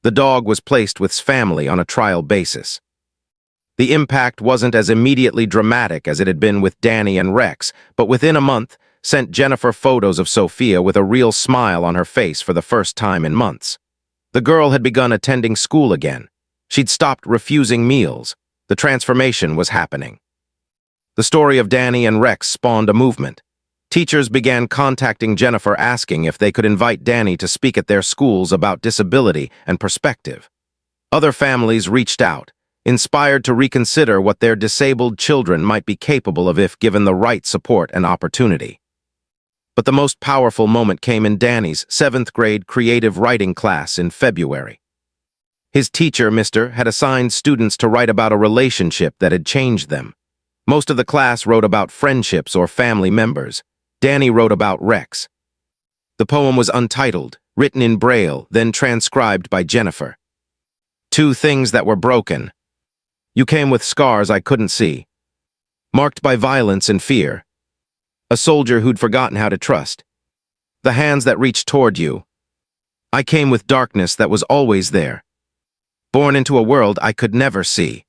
Speaker 1: The dog was placed with family on a trial basis. The impact wasn't as immediately dramatic as it had been with Danny and Rex, but within a month, sent Jennifer photos of Sophia with a real smile on her face for the first time in months. The girl had begun attending school again. She'd stopped refusing meals. The transformation was happening. The story of Danny and Rex spawned a movement. Teachers began contacting Jennifer asking if they could invite Danny to speak at their schools about disability and perspective. Other families reached out, inspired to reconsider what their disabled children might be capable of if given the right support and opportunity. But the most powerful moment came in Danny's 7th grade creative writing class in February. His teacher, Mr., had assigned students to write about a relationship that had changed them. Most of the class wrote about friendships or family members. Danny wrote about Rex. The poem was untitled, written in Braille, then transcribed by Jennifer. 2 things that were broken. You came with scars I couldn't see. Marked by violence and fear. A soldier who'd forgotten how to trust. The hands that reached toward you. I came with darkness that was always there. Born into a world I could never see.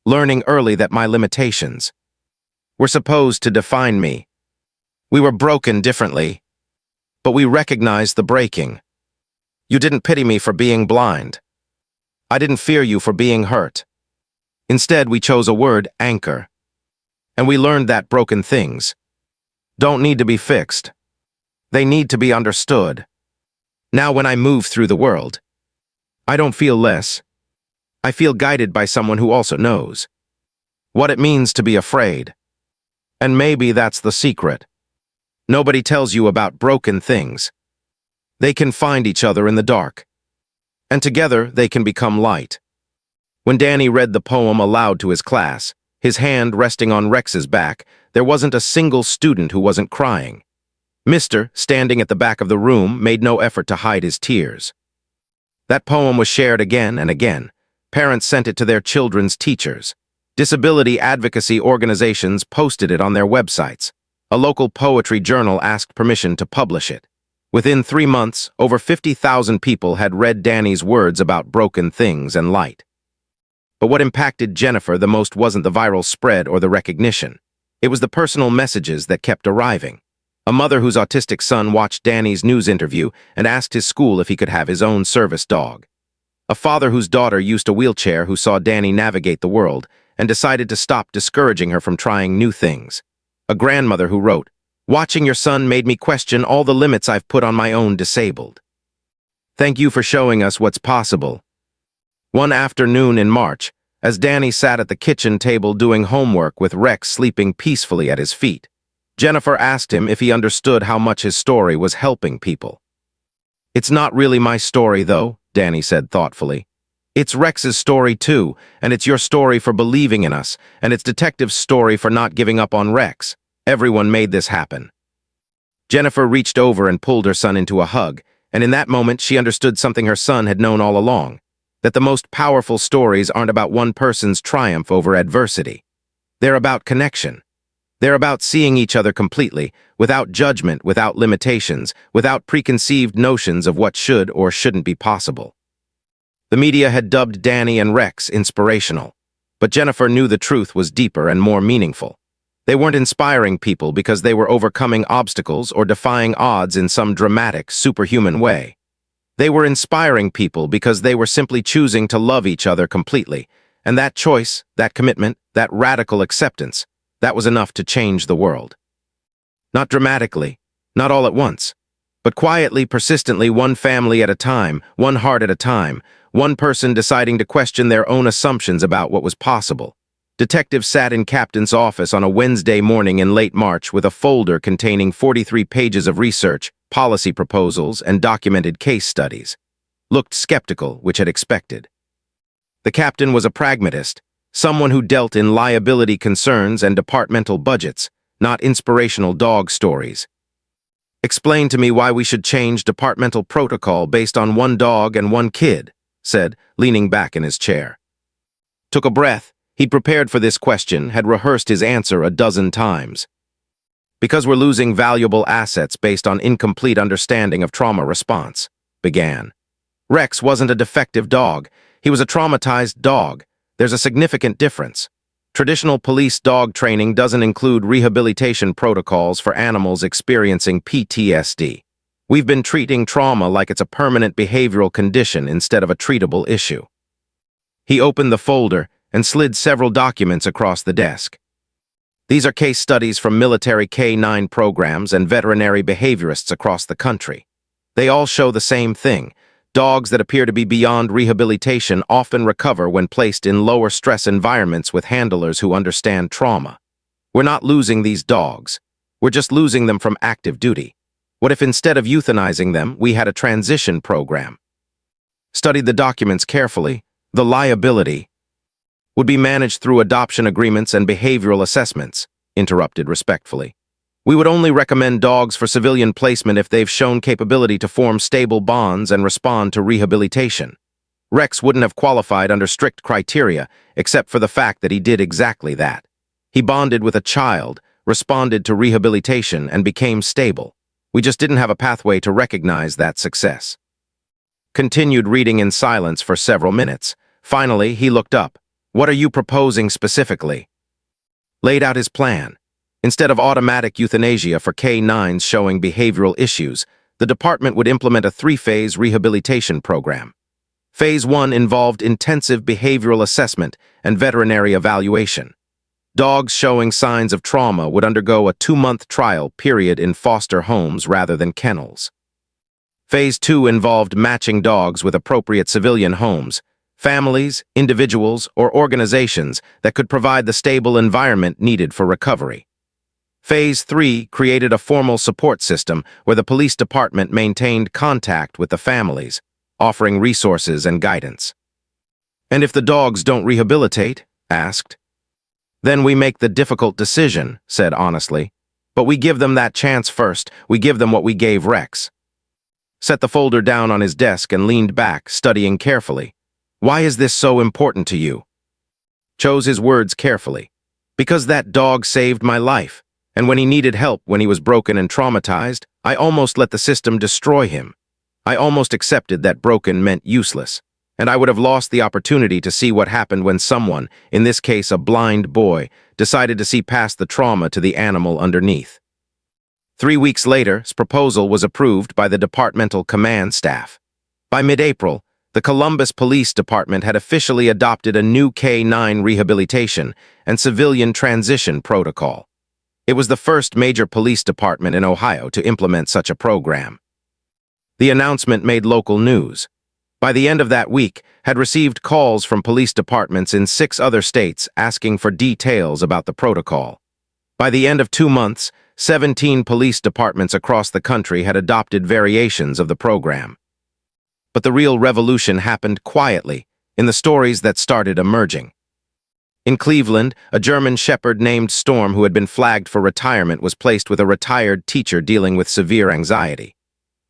Speaker 1: Learning early that my limitations. were supposed to define me. We were broken differently, but we recognized the breaking. You didn't pity me for being blind. I didn't fear you for being hurt. Instead, we chose a word, anchor. And we learned that broken things don't need to be fixed. They need to be understood. Now when I move through the world, I don't feel less. I feel guided by someone who also knows what it means to be afraid. And maybe that's the secret. Nobody tells you about broken things. They can find each other in the dark. And together they can become light. When Danny read the poem aloud to his class, his hand resting on Rex's back, there wasn't a single student who wasn't crying. Mr., standing at the back of the room, made no effort to hide his tears. That poem was shared again and again. Parents sent it to their children's teachers. Disability advocacy organizations posted it on their websites. A local poetry journal asked permission to publish it. Within 3 months, over 50,000 people had read Danny's words about broken things and light. But what impacted Jennifer the most wasn't the viral spread or the recognition. It was the personal messages that kept arriving. A mother whose autistic son watched Danny's news interview and asked his school if he could have his own service dog. A father whose daughter used a wheelchair who saw Danny navigate the world and decided to stop discouraging her from trying new things. A grandmother who wrote, "Watching your son made me question all the limits I've put on my own disabled. Thank you for showing us what's possible." One afternoon in March, as Danny sat at the kitchen table doing homework with Rex sleeping peacefully at his feet, Jennifer asked him if he understood how much his story was helping people. "It's not really my story, though," Danny said thoughtfully. "It's Rex's story, too, and it's your story for believing in us, and it's Detective's story for not giving up on Rex. Everyone made this happen." Jennifer reached over and pulled her son into a hug, and in that moment she understood something her son had known all along, that the most powerful stories aren't about one person's triumph over adversity. They're about connection. They're about seeing each other completely, without judgment, without limitations, without preconceived notions of what should or shouldn't be possible. The media had dubbed Danny and Rex inspirational, but Jennifer knew the truth was deeper and more meaningful. They weren't inspiring people because they were overcoming obstacles or defying odds in some dramatic, superhuman way. They were inspiring people because they were simply choosing to love each other completely, and that choice, that commitment, that radical acceptance, that was enough to change the world. Not dramatically, not all at once, but quietly, persistently, one family at a time, one heart at a time, one person deciding to question their own assumptions about what was possible. Detective sat in Captain's office on a Wednesday morning in late March with a folder containing 43 pages of research, policy proposals, and documented case studies. Looked skeptical, which had expected. The captain was a pragmatist, someone who dealt in liability concerns and departmental budgets, not inspirational dog stories. "Explain to me why we should change departmental protocol based on one dog and one kid," said, leaning back in his chair. Took a breath. He'd prepared for this question, had rehearsed his answer a dozen times. "Because we're losing valuable assets based on incomplete understanding of trauma response," began. "Rex wasn't a defective dog. He was a traumatized dog. There's a significant difference. Traditional police dog training doesn't include rehabilitation protocols for animals experiencing PTSD. We've been treating trauma like it's a permanent behavioral condition instead of a treatable issue." He opened the folder and slid several documents across the desk. These are case studies from military K-9 programs and veterinary behaviorists across the country. They all show the same thing. Dogs that appear to be beyond rehabilitation often recover when placed in lower stress environments with handlers who understand trauma. We're not losing these dogs. We're just losing them from active duty. What if instead of euthanizing them, we had a transition program? Studied the documents carefully. The liability would be managed through adoption agreements and behavioral assessments, interrupted respectfully. We would only recommend dogs for civilian placement if they've shown capability to form stable bonds and respond to rehabilitation. Rex wouldn't have qualified under strict criteria, except for the fact that he did exactly that. He bonded with a child, responded to rehabilitation, and became stable. We just didn't have a pathway to recognize that success. Continued reading in silence for several minutes. Finally, he looked up. "What are you proposing specifically?" Laid out his plan. Instead of automatic euthanasia for K9s showing behavioral issues, the department would implement a three-phase rehabilitation program. Phase 1 involved intensive behavioral assessment and veterinary evaluation. Dogs showing signs of trauma would undergo a 2-month trial period in foster homes rather than kennels. Phase 2 involved matching dogs with appropriate civilian homes, families, individuals, or organizations that could provide the stable environment needed for recovery. Phase 3 created a formal support system where the police department maintained contact with the families, offering resources and guidance. "And if the dogs don't rehabilitate?" asked. "Then we make the difficult decision," said honestly. "But we give them that chance first. We give them what we gave Rex." Set the folder down on his desk and leaned back, studying carefully. "Why is this so important to you?" Chose his words carefully. "Because that dog saved my life, and when he needed help, when he was broken and traumatized, I almost let the system destroy him. I almost accepted that broken meant useless, and I would have lost the opportunity to see what happened when someone, in this case a blind boy, decided to see past the trauma to the animal underneath." 3 weeks later, his proposal was approved by the departmental command staff. By mid-April, the Columbus Police Department had officially adopted a new K9 rehabilitation and civilian transition protocol. It was the first major police department in Ohio to implement such a program. The announcement made local news. By the end of that week, had received calls from police departments in 6 other states asking for details about the protocol. By the end of 2 months, 17 police departments across the country had adopted variations of the program. But the real revolution happened quietly, in the stories that started emerging. In Cleveland, a German shepherd named Storm who had been flagged for retirement was placed with a retired teacher dealing with severe anxiety.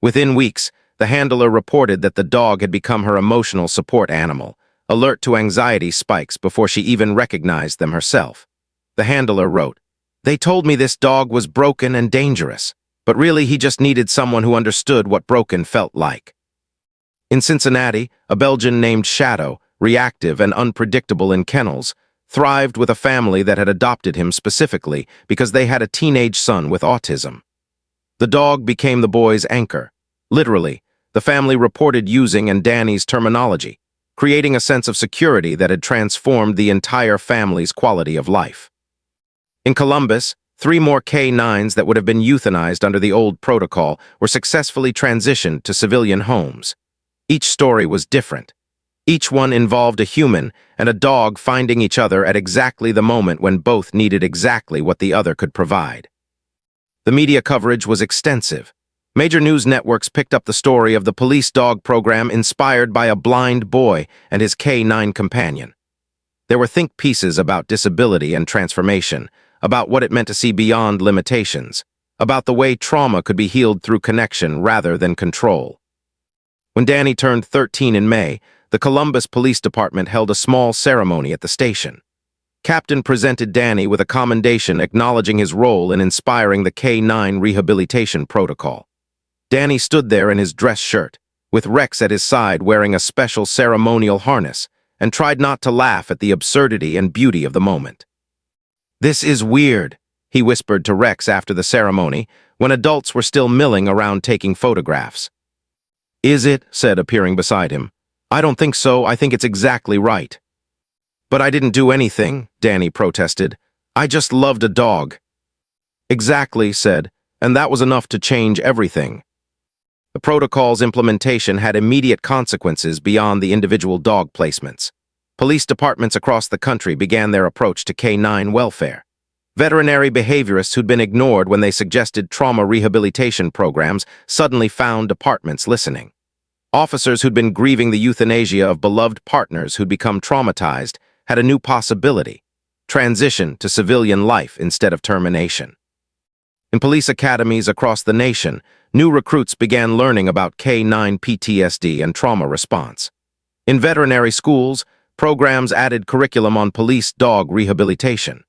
Speaker 1: Within weeks, the handler reported that the dog had become her emotional support animal, alert to anxiety spikes before she even recognized them herself. The handler wrote, "They told me this dog was broken and dangerous, but really he just needed someone who understood what broken felt like." In Cincinnati, a Belgian named Shadow, reactive and unpredictable in kennels, thrived with a family that had adopted him specifically because they had a teenage son with autism. The dog became the boy's anchor. Literally, the family reported using and Danny's terminology, creating a sense of security that had transformed the entire family's quality of life. In Columbus, 3 more K9s that would have been euthanized under the old protocol were successfully transitioned to civilian homes. Each story was different. Each one involved a human and a dog finding each other at exactly the moment when both needed exactly what the other could provide. The media coverage was extensive. Major news networks picked up the story of the police dog program inspired by a blind boy and his K9 companion. There were think pieces about disability and transformation, about what it meant to see beyond limitations, about the way trauma could be healed through connection rather than control. When Danny turned 13 in May, the Columbus Police Department held a small ceremony at the station. Captain presented Danny with a commendation acknowledging his role in inspiring the K9 rehabilitation protocol. Danny stood there in his dress shirt, with Rex at his side wearing a special ceremonial harness, and tried not to laugh at the absurdity and beauty of the moment. "This is weird," he whispered to Rex after the ceremony, when adults were still milling around taking photographs. "Is it?" said, appearing beside him. "I don't think so. I think it's exactly right." "But I didn't do anything," Danny protested. "I just loved a dog." "Exactly," said, "and that was enough to change everything." The protocol's implementation had immediate consequences beyond the individual dog placements. Police departments across the country began their approach to K9 welfare. Veterinary behaviorists who'd been ignored when they suggested trauma rehabilitation programs suddenly found departments listening. Officers who'd been grieving the euthanasia of beloved partners who'd become traumatized had a new possibility: transition to civilian life instead of termination. In police academies across the nation, new recruits began learning about K9 PTSD and trauma response. In veterinary schools, programs added curriculum on police dog rehabilitation.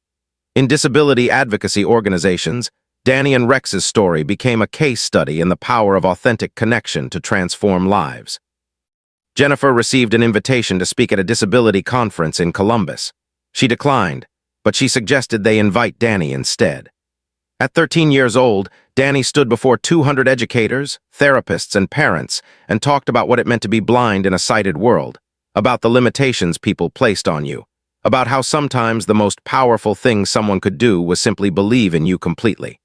Speaker 1: In disability advocacy organizations, Danny and Rex's story became a case study in the power of authentic connection to transform lives. Jennifer received an invitation to speak at a disability conference in Columbus. She declined, but she suggested they invite Danny instead. At 13 years old, Danny stood before 200 educators, therapists, and parents and talked about what it meant to be blind in a sighted world, about the limitations people placed on you, about how sometimes the most powerful thing someone could do was simply believe in you completely.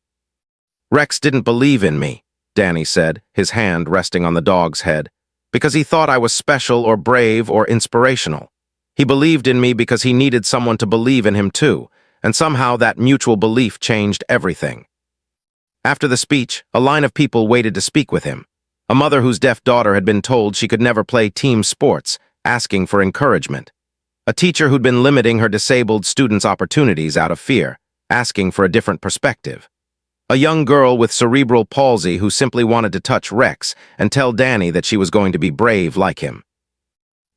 Speaker 1: Rex didn't believe in me, Danny said, his hand resting on the dog's head, because he thought I was special or brave or inspirational. He believed in me because he needed someone to believe in him too, and somehow that mutual belief changed everything. After the speech, a line of people waited to speak with him. A mother whose deaf daughter had been told she could never play team sports, asking for encouragement. A teacher who'd been limiting her disabled students' opportunities out of fear, asking for a different perspective. A young girl with cerebral palsy who simply wanted to touch Rex and tell Danny that she was going to be brave like him.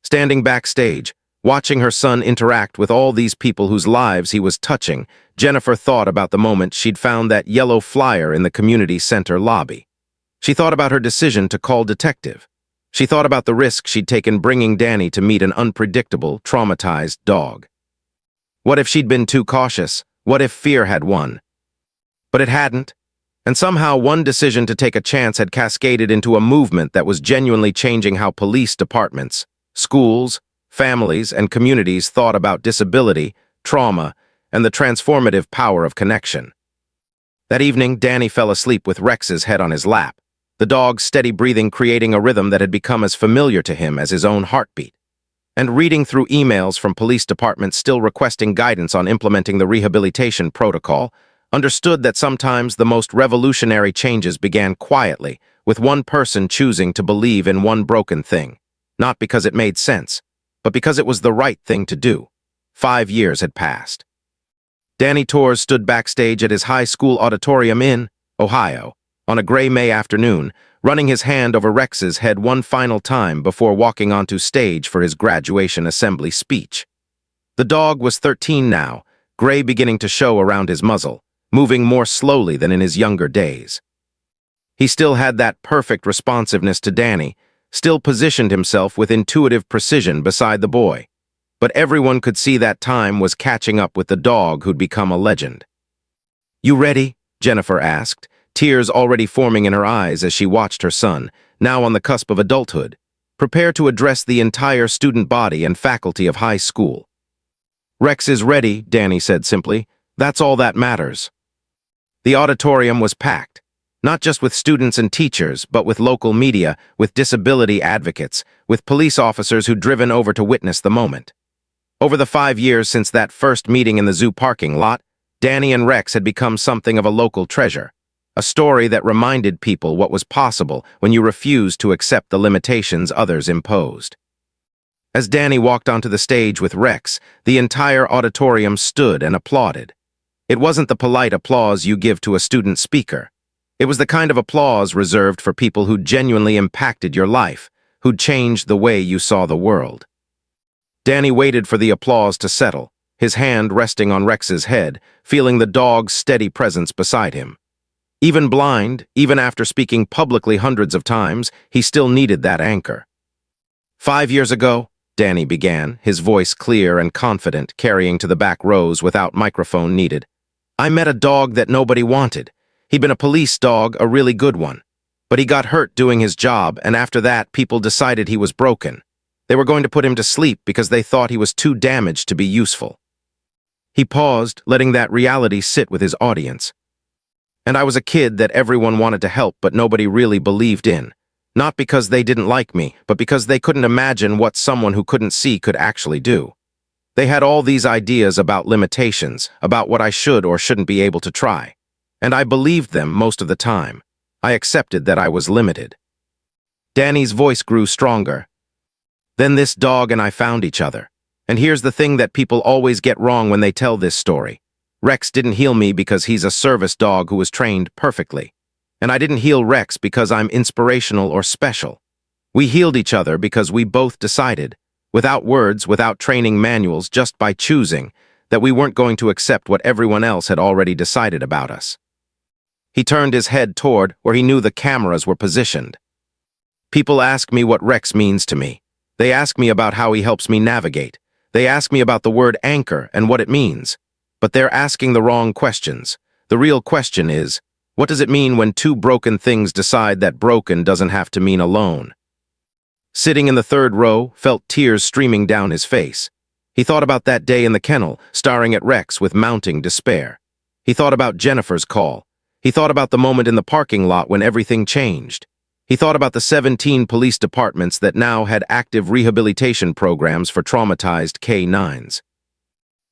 Speaker 1: Standing backstage, watching her son interact with all these people whose lives he was touching, Jennifer thought about the moment she'd found that yellow flyer in the community center lobby. She thought about her decision to call detective. She thought about the risk she'd taken bringing Danny to meet an unpredictable, traumatized dog. What if she'd been too cautious? What if fear had won? But it hadn't, and somehow one decision to take a chance had cascaded into a movement that was genuinely changing how police departments, schools, families, and communities thought about disability, trauma, and the transformative power of connection. That evening, Danny fell asleep with Rex's head on his lap, the dog's steady breathing creating a rhythm that had become as familiar to him as his own heartbeat. And reading through emails from police departments still requesting guidance on implementing the rehabilitation protocol, understood that sometimes the most revolutionary changes began quietly, with one person choosing to believe in one broken thing, not because it made sense, but because it was the right thing to do. 5 years had passed. Danny Torres stood backstage at his high school auditorium in Ohio on a gray May afternoon, running his hand over Rex's head one final time before walking onto stage for his graduation assembly speech. The dog was 13 now, gray beginning to show around his muzzle, moving more slowly than in his younger days. He still had that perfect responsiveness to Danny, still positioned himself with intuitive precision beside the boy. But everyone could see that time was catching up with the dog who'd become a legend. "You ready?" Jennifer asked, tears already forming in her eyes as she watched her son, now on the cusp of adulthood, prepare to address the entire student body and faculty of high school. "Rex is ready," Danny said simply. "That's all that matters." The auditorium was packed, not just with students and teachers, but with local media, with disability advocates, with police officers who'd driven over to witness the moment. Over the 5 years since that first meeting in the zoo parking lot, Danny and Rex had become something of a local treasure, a story that reminded people what was possible when you refused to accept the limitations others imposed. As Danny walked onto the stage with Rex, the entire auditorium stood and applauded. It wasn't the polite applause you give to a student speaker. It was the kind of applause reserved for people who genuinely impacted your life, who'd changed the way you saw the world. Danny waited for the applause to settle, his hand resting on Rex's head, feeling the dog's steady presence beside him. Even blind, even after speaking publicly hundreds of times, he still needed that anchor. 5 years ago, Danny began, his voice clear and confident, carrying to the back rows without microphone needed. "I met a dog that nobody wanted. He'd been a police dog, a really good one. But he got hurt doing his job, and after that, people decided he was broken. They were going to put him to sleep because they thought he was too damaged to be useful." He paused, letting that reality sit with his audience. "And I was a kid that everyone wanted to help but nobody really believed in. Not because they didn't like me, but because they couldn't imagine what someone who couldn't see could actually do. They had all these ideas about limitations, about what I should or shouldn't be able to try. And I believed them most of the time. I accepted that I was limited." Danny's voice grew stronger. "Then this dog and I found each other. And here's the thing that people always get wrong when they tell this story. Rex didn't heal me because he's a service dog who was trained perfectly. And I didn't heal Rex because I'm inspirational or special. We healed each other because we both decided, without words, without training manuals, just by choosing, that we weren't going to accept what everyone else had already decided about us." He turned his head toward where he knew the cameras were positioned. "People ask me what Rex means to me. They ask me about how he helps me navigate. They ask me about the word anchor and what it means. But they're asking the wrong questions. The real question is, what does it mean when two broken things decide that broken doesn't have to mean alone? Sitting in the third row, felt tears streaming down his face. He thought about that day in the kennel, staring at Rex with mounting despair. He thought about Jennifer's call. He thought about the moment in the parking lot when everything changed. He thought about the 17 police departments that now had active rehabilitation programs for traumatized K-9s.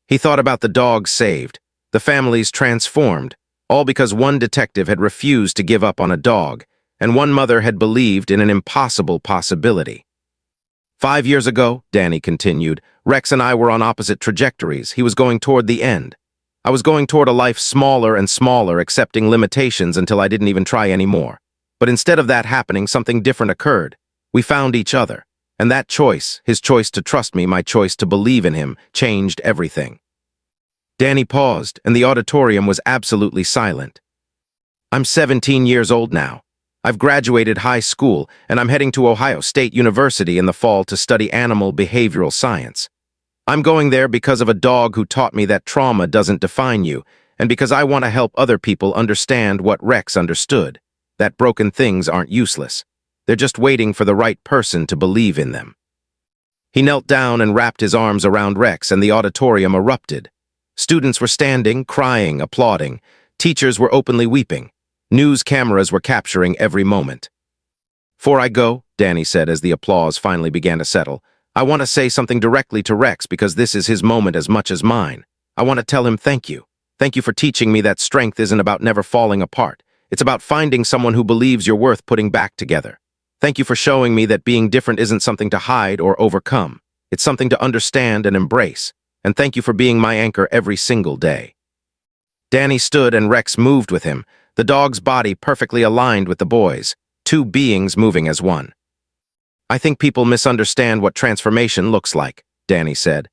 Speaker 1: He thought about the dogs saved, the families transformed, all because one detective had refused to give up on a dog, and one mother had believed in an impossible possibility. 5 years ago, Danny continued, Rex and I were on opposite trajectories. He was going toward the end. I was going toward a life smaller and smaller, accepting limitations until I didn't even try anymore. But instead of that happening, something different occurred. We found each other. And that choice, his choice to trust me, my choice to believe in him, changed everything. Danny paused, and the auditorium was absolutely silent. I'm 17 years old now. I've graduated high school, and I'm heading to Ohio State University in the fall to study animal behavioral science. I'm going there because of a dog who taught me that trauma doesn't define you, and because I want to help other people understand what Rex understood, that broken things aren't useless. They're just waiting for the right person to believe in them. He knelt down and wrapped his arms around Rex, and the auditorium erupted. Students were standing, crying, applauding. Teachers were openly weeping. News cameras were capturing every moment. Before I go, Danny said as the applause finally began to settle, I want to say something directly to Rex because this is his moment as much as mine. I want to tell him thank you. Thank you for teaching me that strength isn't about never falling apart. It's about finding someone who believes you're worth putting back together. Thank you for showing me that being different isn't something to hide or overcome. It's something to understand and embrace. And thank you for being my anchor every single day. Danny stood and Rex moved with him, the dog's body perfectly aligned with the boy's, two beings moving as one. I think people misunderstand what transformation looks like, Danny said.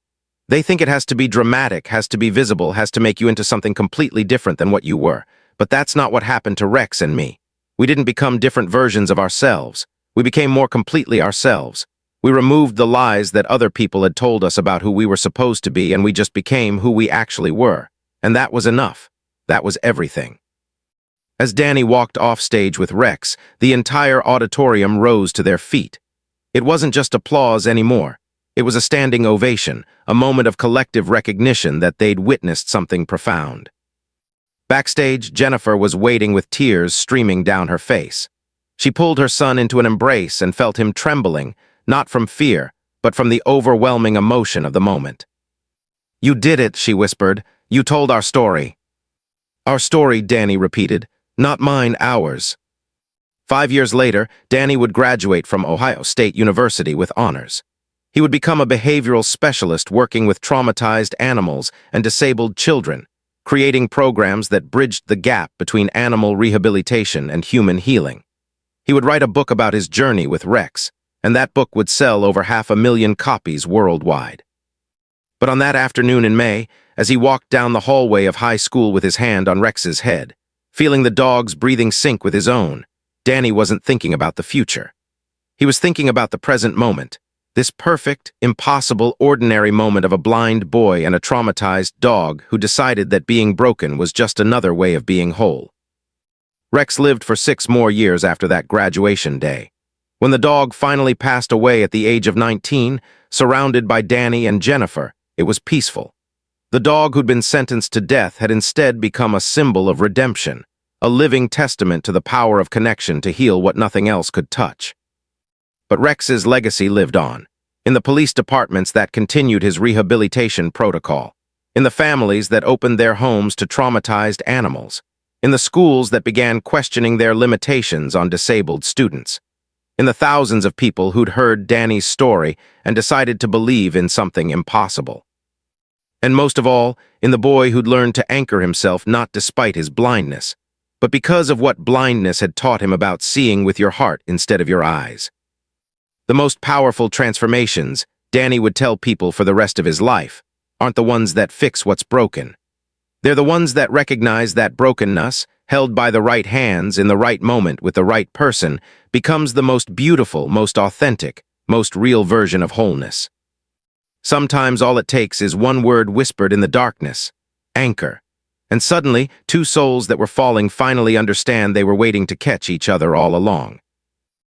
Speaker 1: They think it has to be dramatic, has to be visible, has to make you into something completely different than what you were. But that's not what happened to Rex and me. We didn't become different versions of ourselves. We became more completely ourselves. We removed the lies that other people had told us about who we were supposed to be, and we just became who we actually were. And that was enough. That was everything. As Danny walked off stage with Rex, the entire auditorium rose to their feet. It wasn't just applause anymore. It was a standing ovation, a moment of collective recognition that they'd witnessed something profound. Backstage, Jennifer was waiting with tears streaming down her face. She pulled her son into an embrace and felt him trembling, not from fear, but from the overwhelming emotion of the moment. You did it, she whispered. You told our story. Our story, Danny repeated. Not mine, ours. 5 years later, Danny would graduate from Ohio State University with honors. He would become a behavioral specialist working with traumatized animals and disabled children, creating programs that bridged the gap between animal rehabilitation and human healing. He would write a book about his journey with Rex, and that book would sell over 500,000 copies worldwide. But on that afternoon in May, as he walked down the hallway of high school with his hand on Rex's head, feeling the dog's breathing sync with his own, Danny wasn't thinking about the future. He was thinking about the present moment, this perfect, impossible, ordinary moment of a blind boy and a traumatized dog who decided that being broken was just another way of being whole. Rex lived for 6 more years after that graduation day. When the dog finally passed away at the age of 19, surrounded by Danny and Jennifer, it was peaceful. The dog who'd been sentenced to death had instead become a symbol of redemption, a living testament to the power of connection to heal what nothing else could touch. But Rex's legacy lived on, in the police departments that continued his rehabilitation protocol, in the families that opened their homes to traumatized animals, in the schools that began questioning their limitations on disabled students, in the thousands of people who'd heard Danny's story and decided to believe in something impossible. And most of all, in the boy who'd learned to anchor himself not despite his blindness, but because of what blindness had taught him about seeing with your heart instead of your eyes. The most powerful transformations, Danny would tell people for the rest of his life, aren't the ones that fix what's broken. They're the ones that recognize that brokenness, held by the right hands in the right moment with the right person, becomes the most beautiful, most authentic, most real version of wholeness. Sometimes all it takes is one word whispered in the darkness, anchor. And suddenly, two souls that were falling finally understand they were waiting to catch each other all along.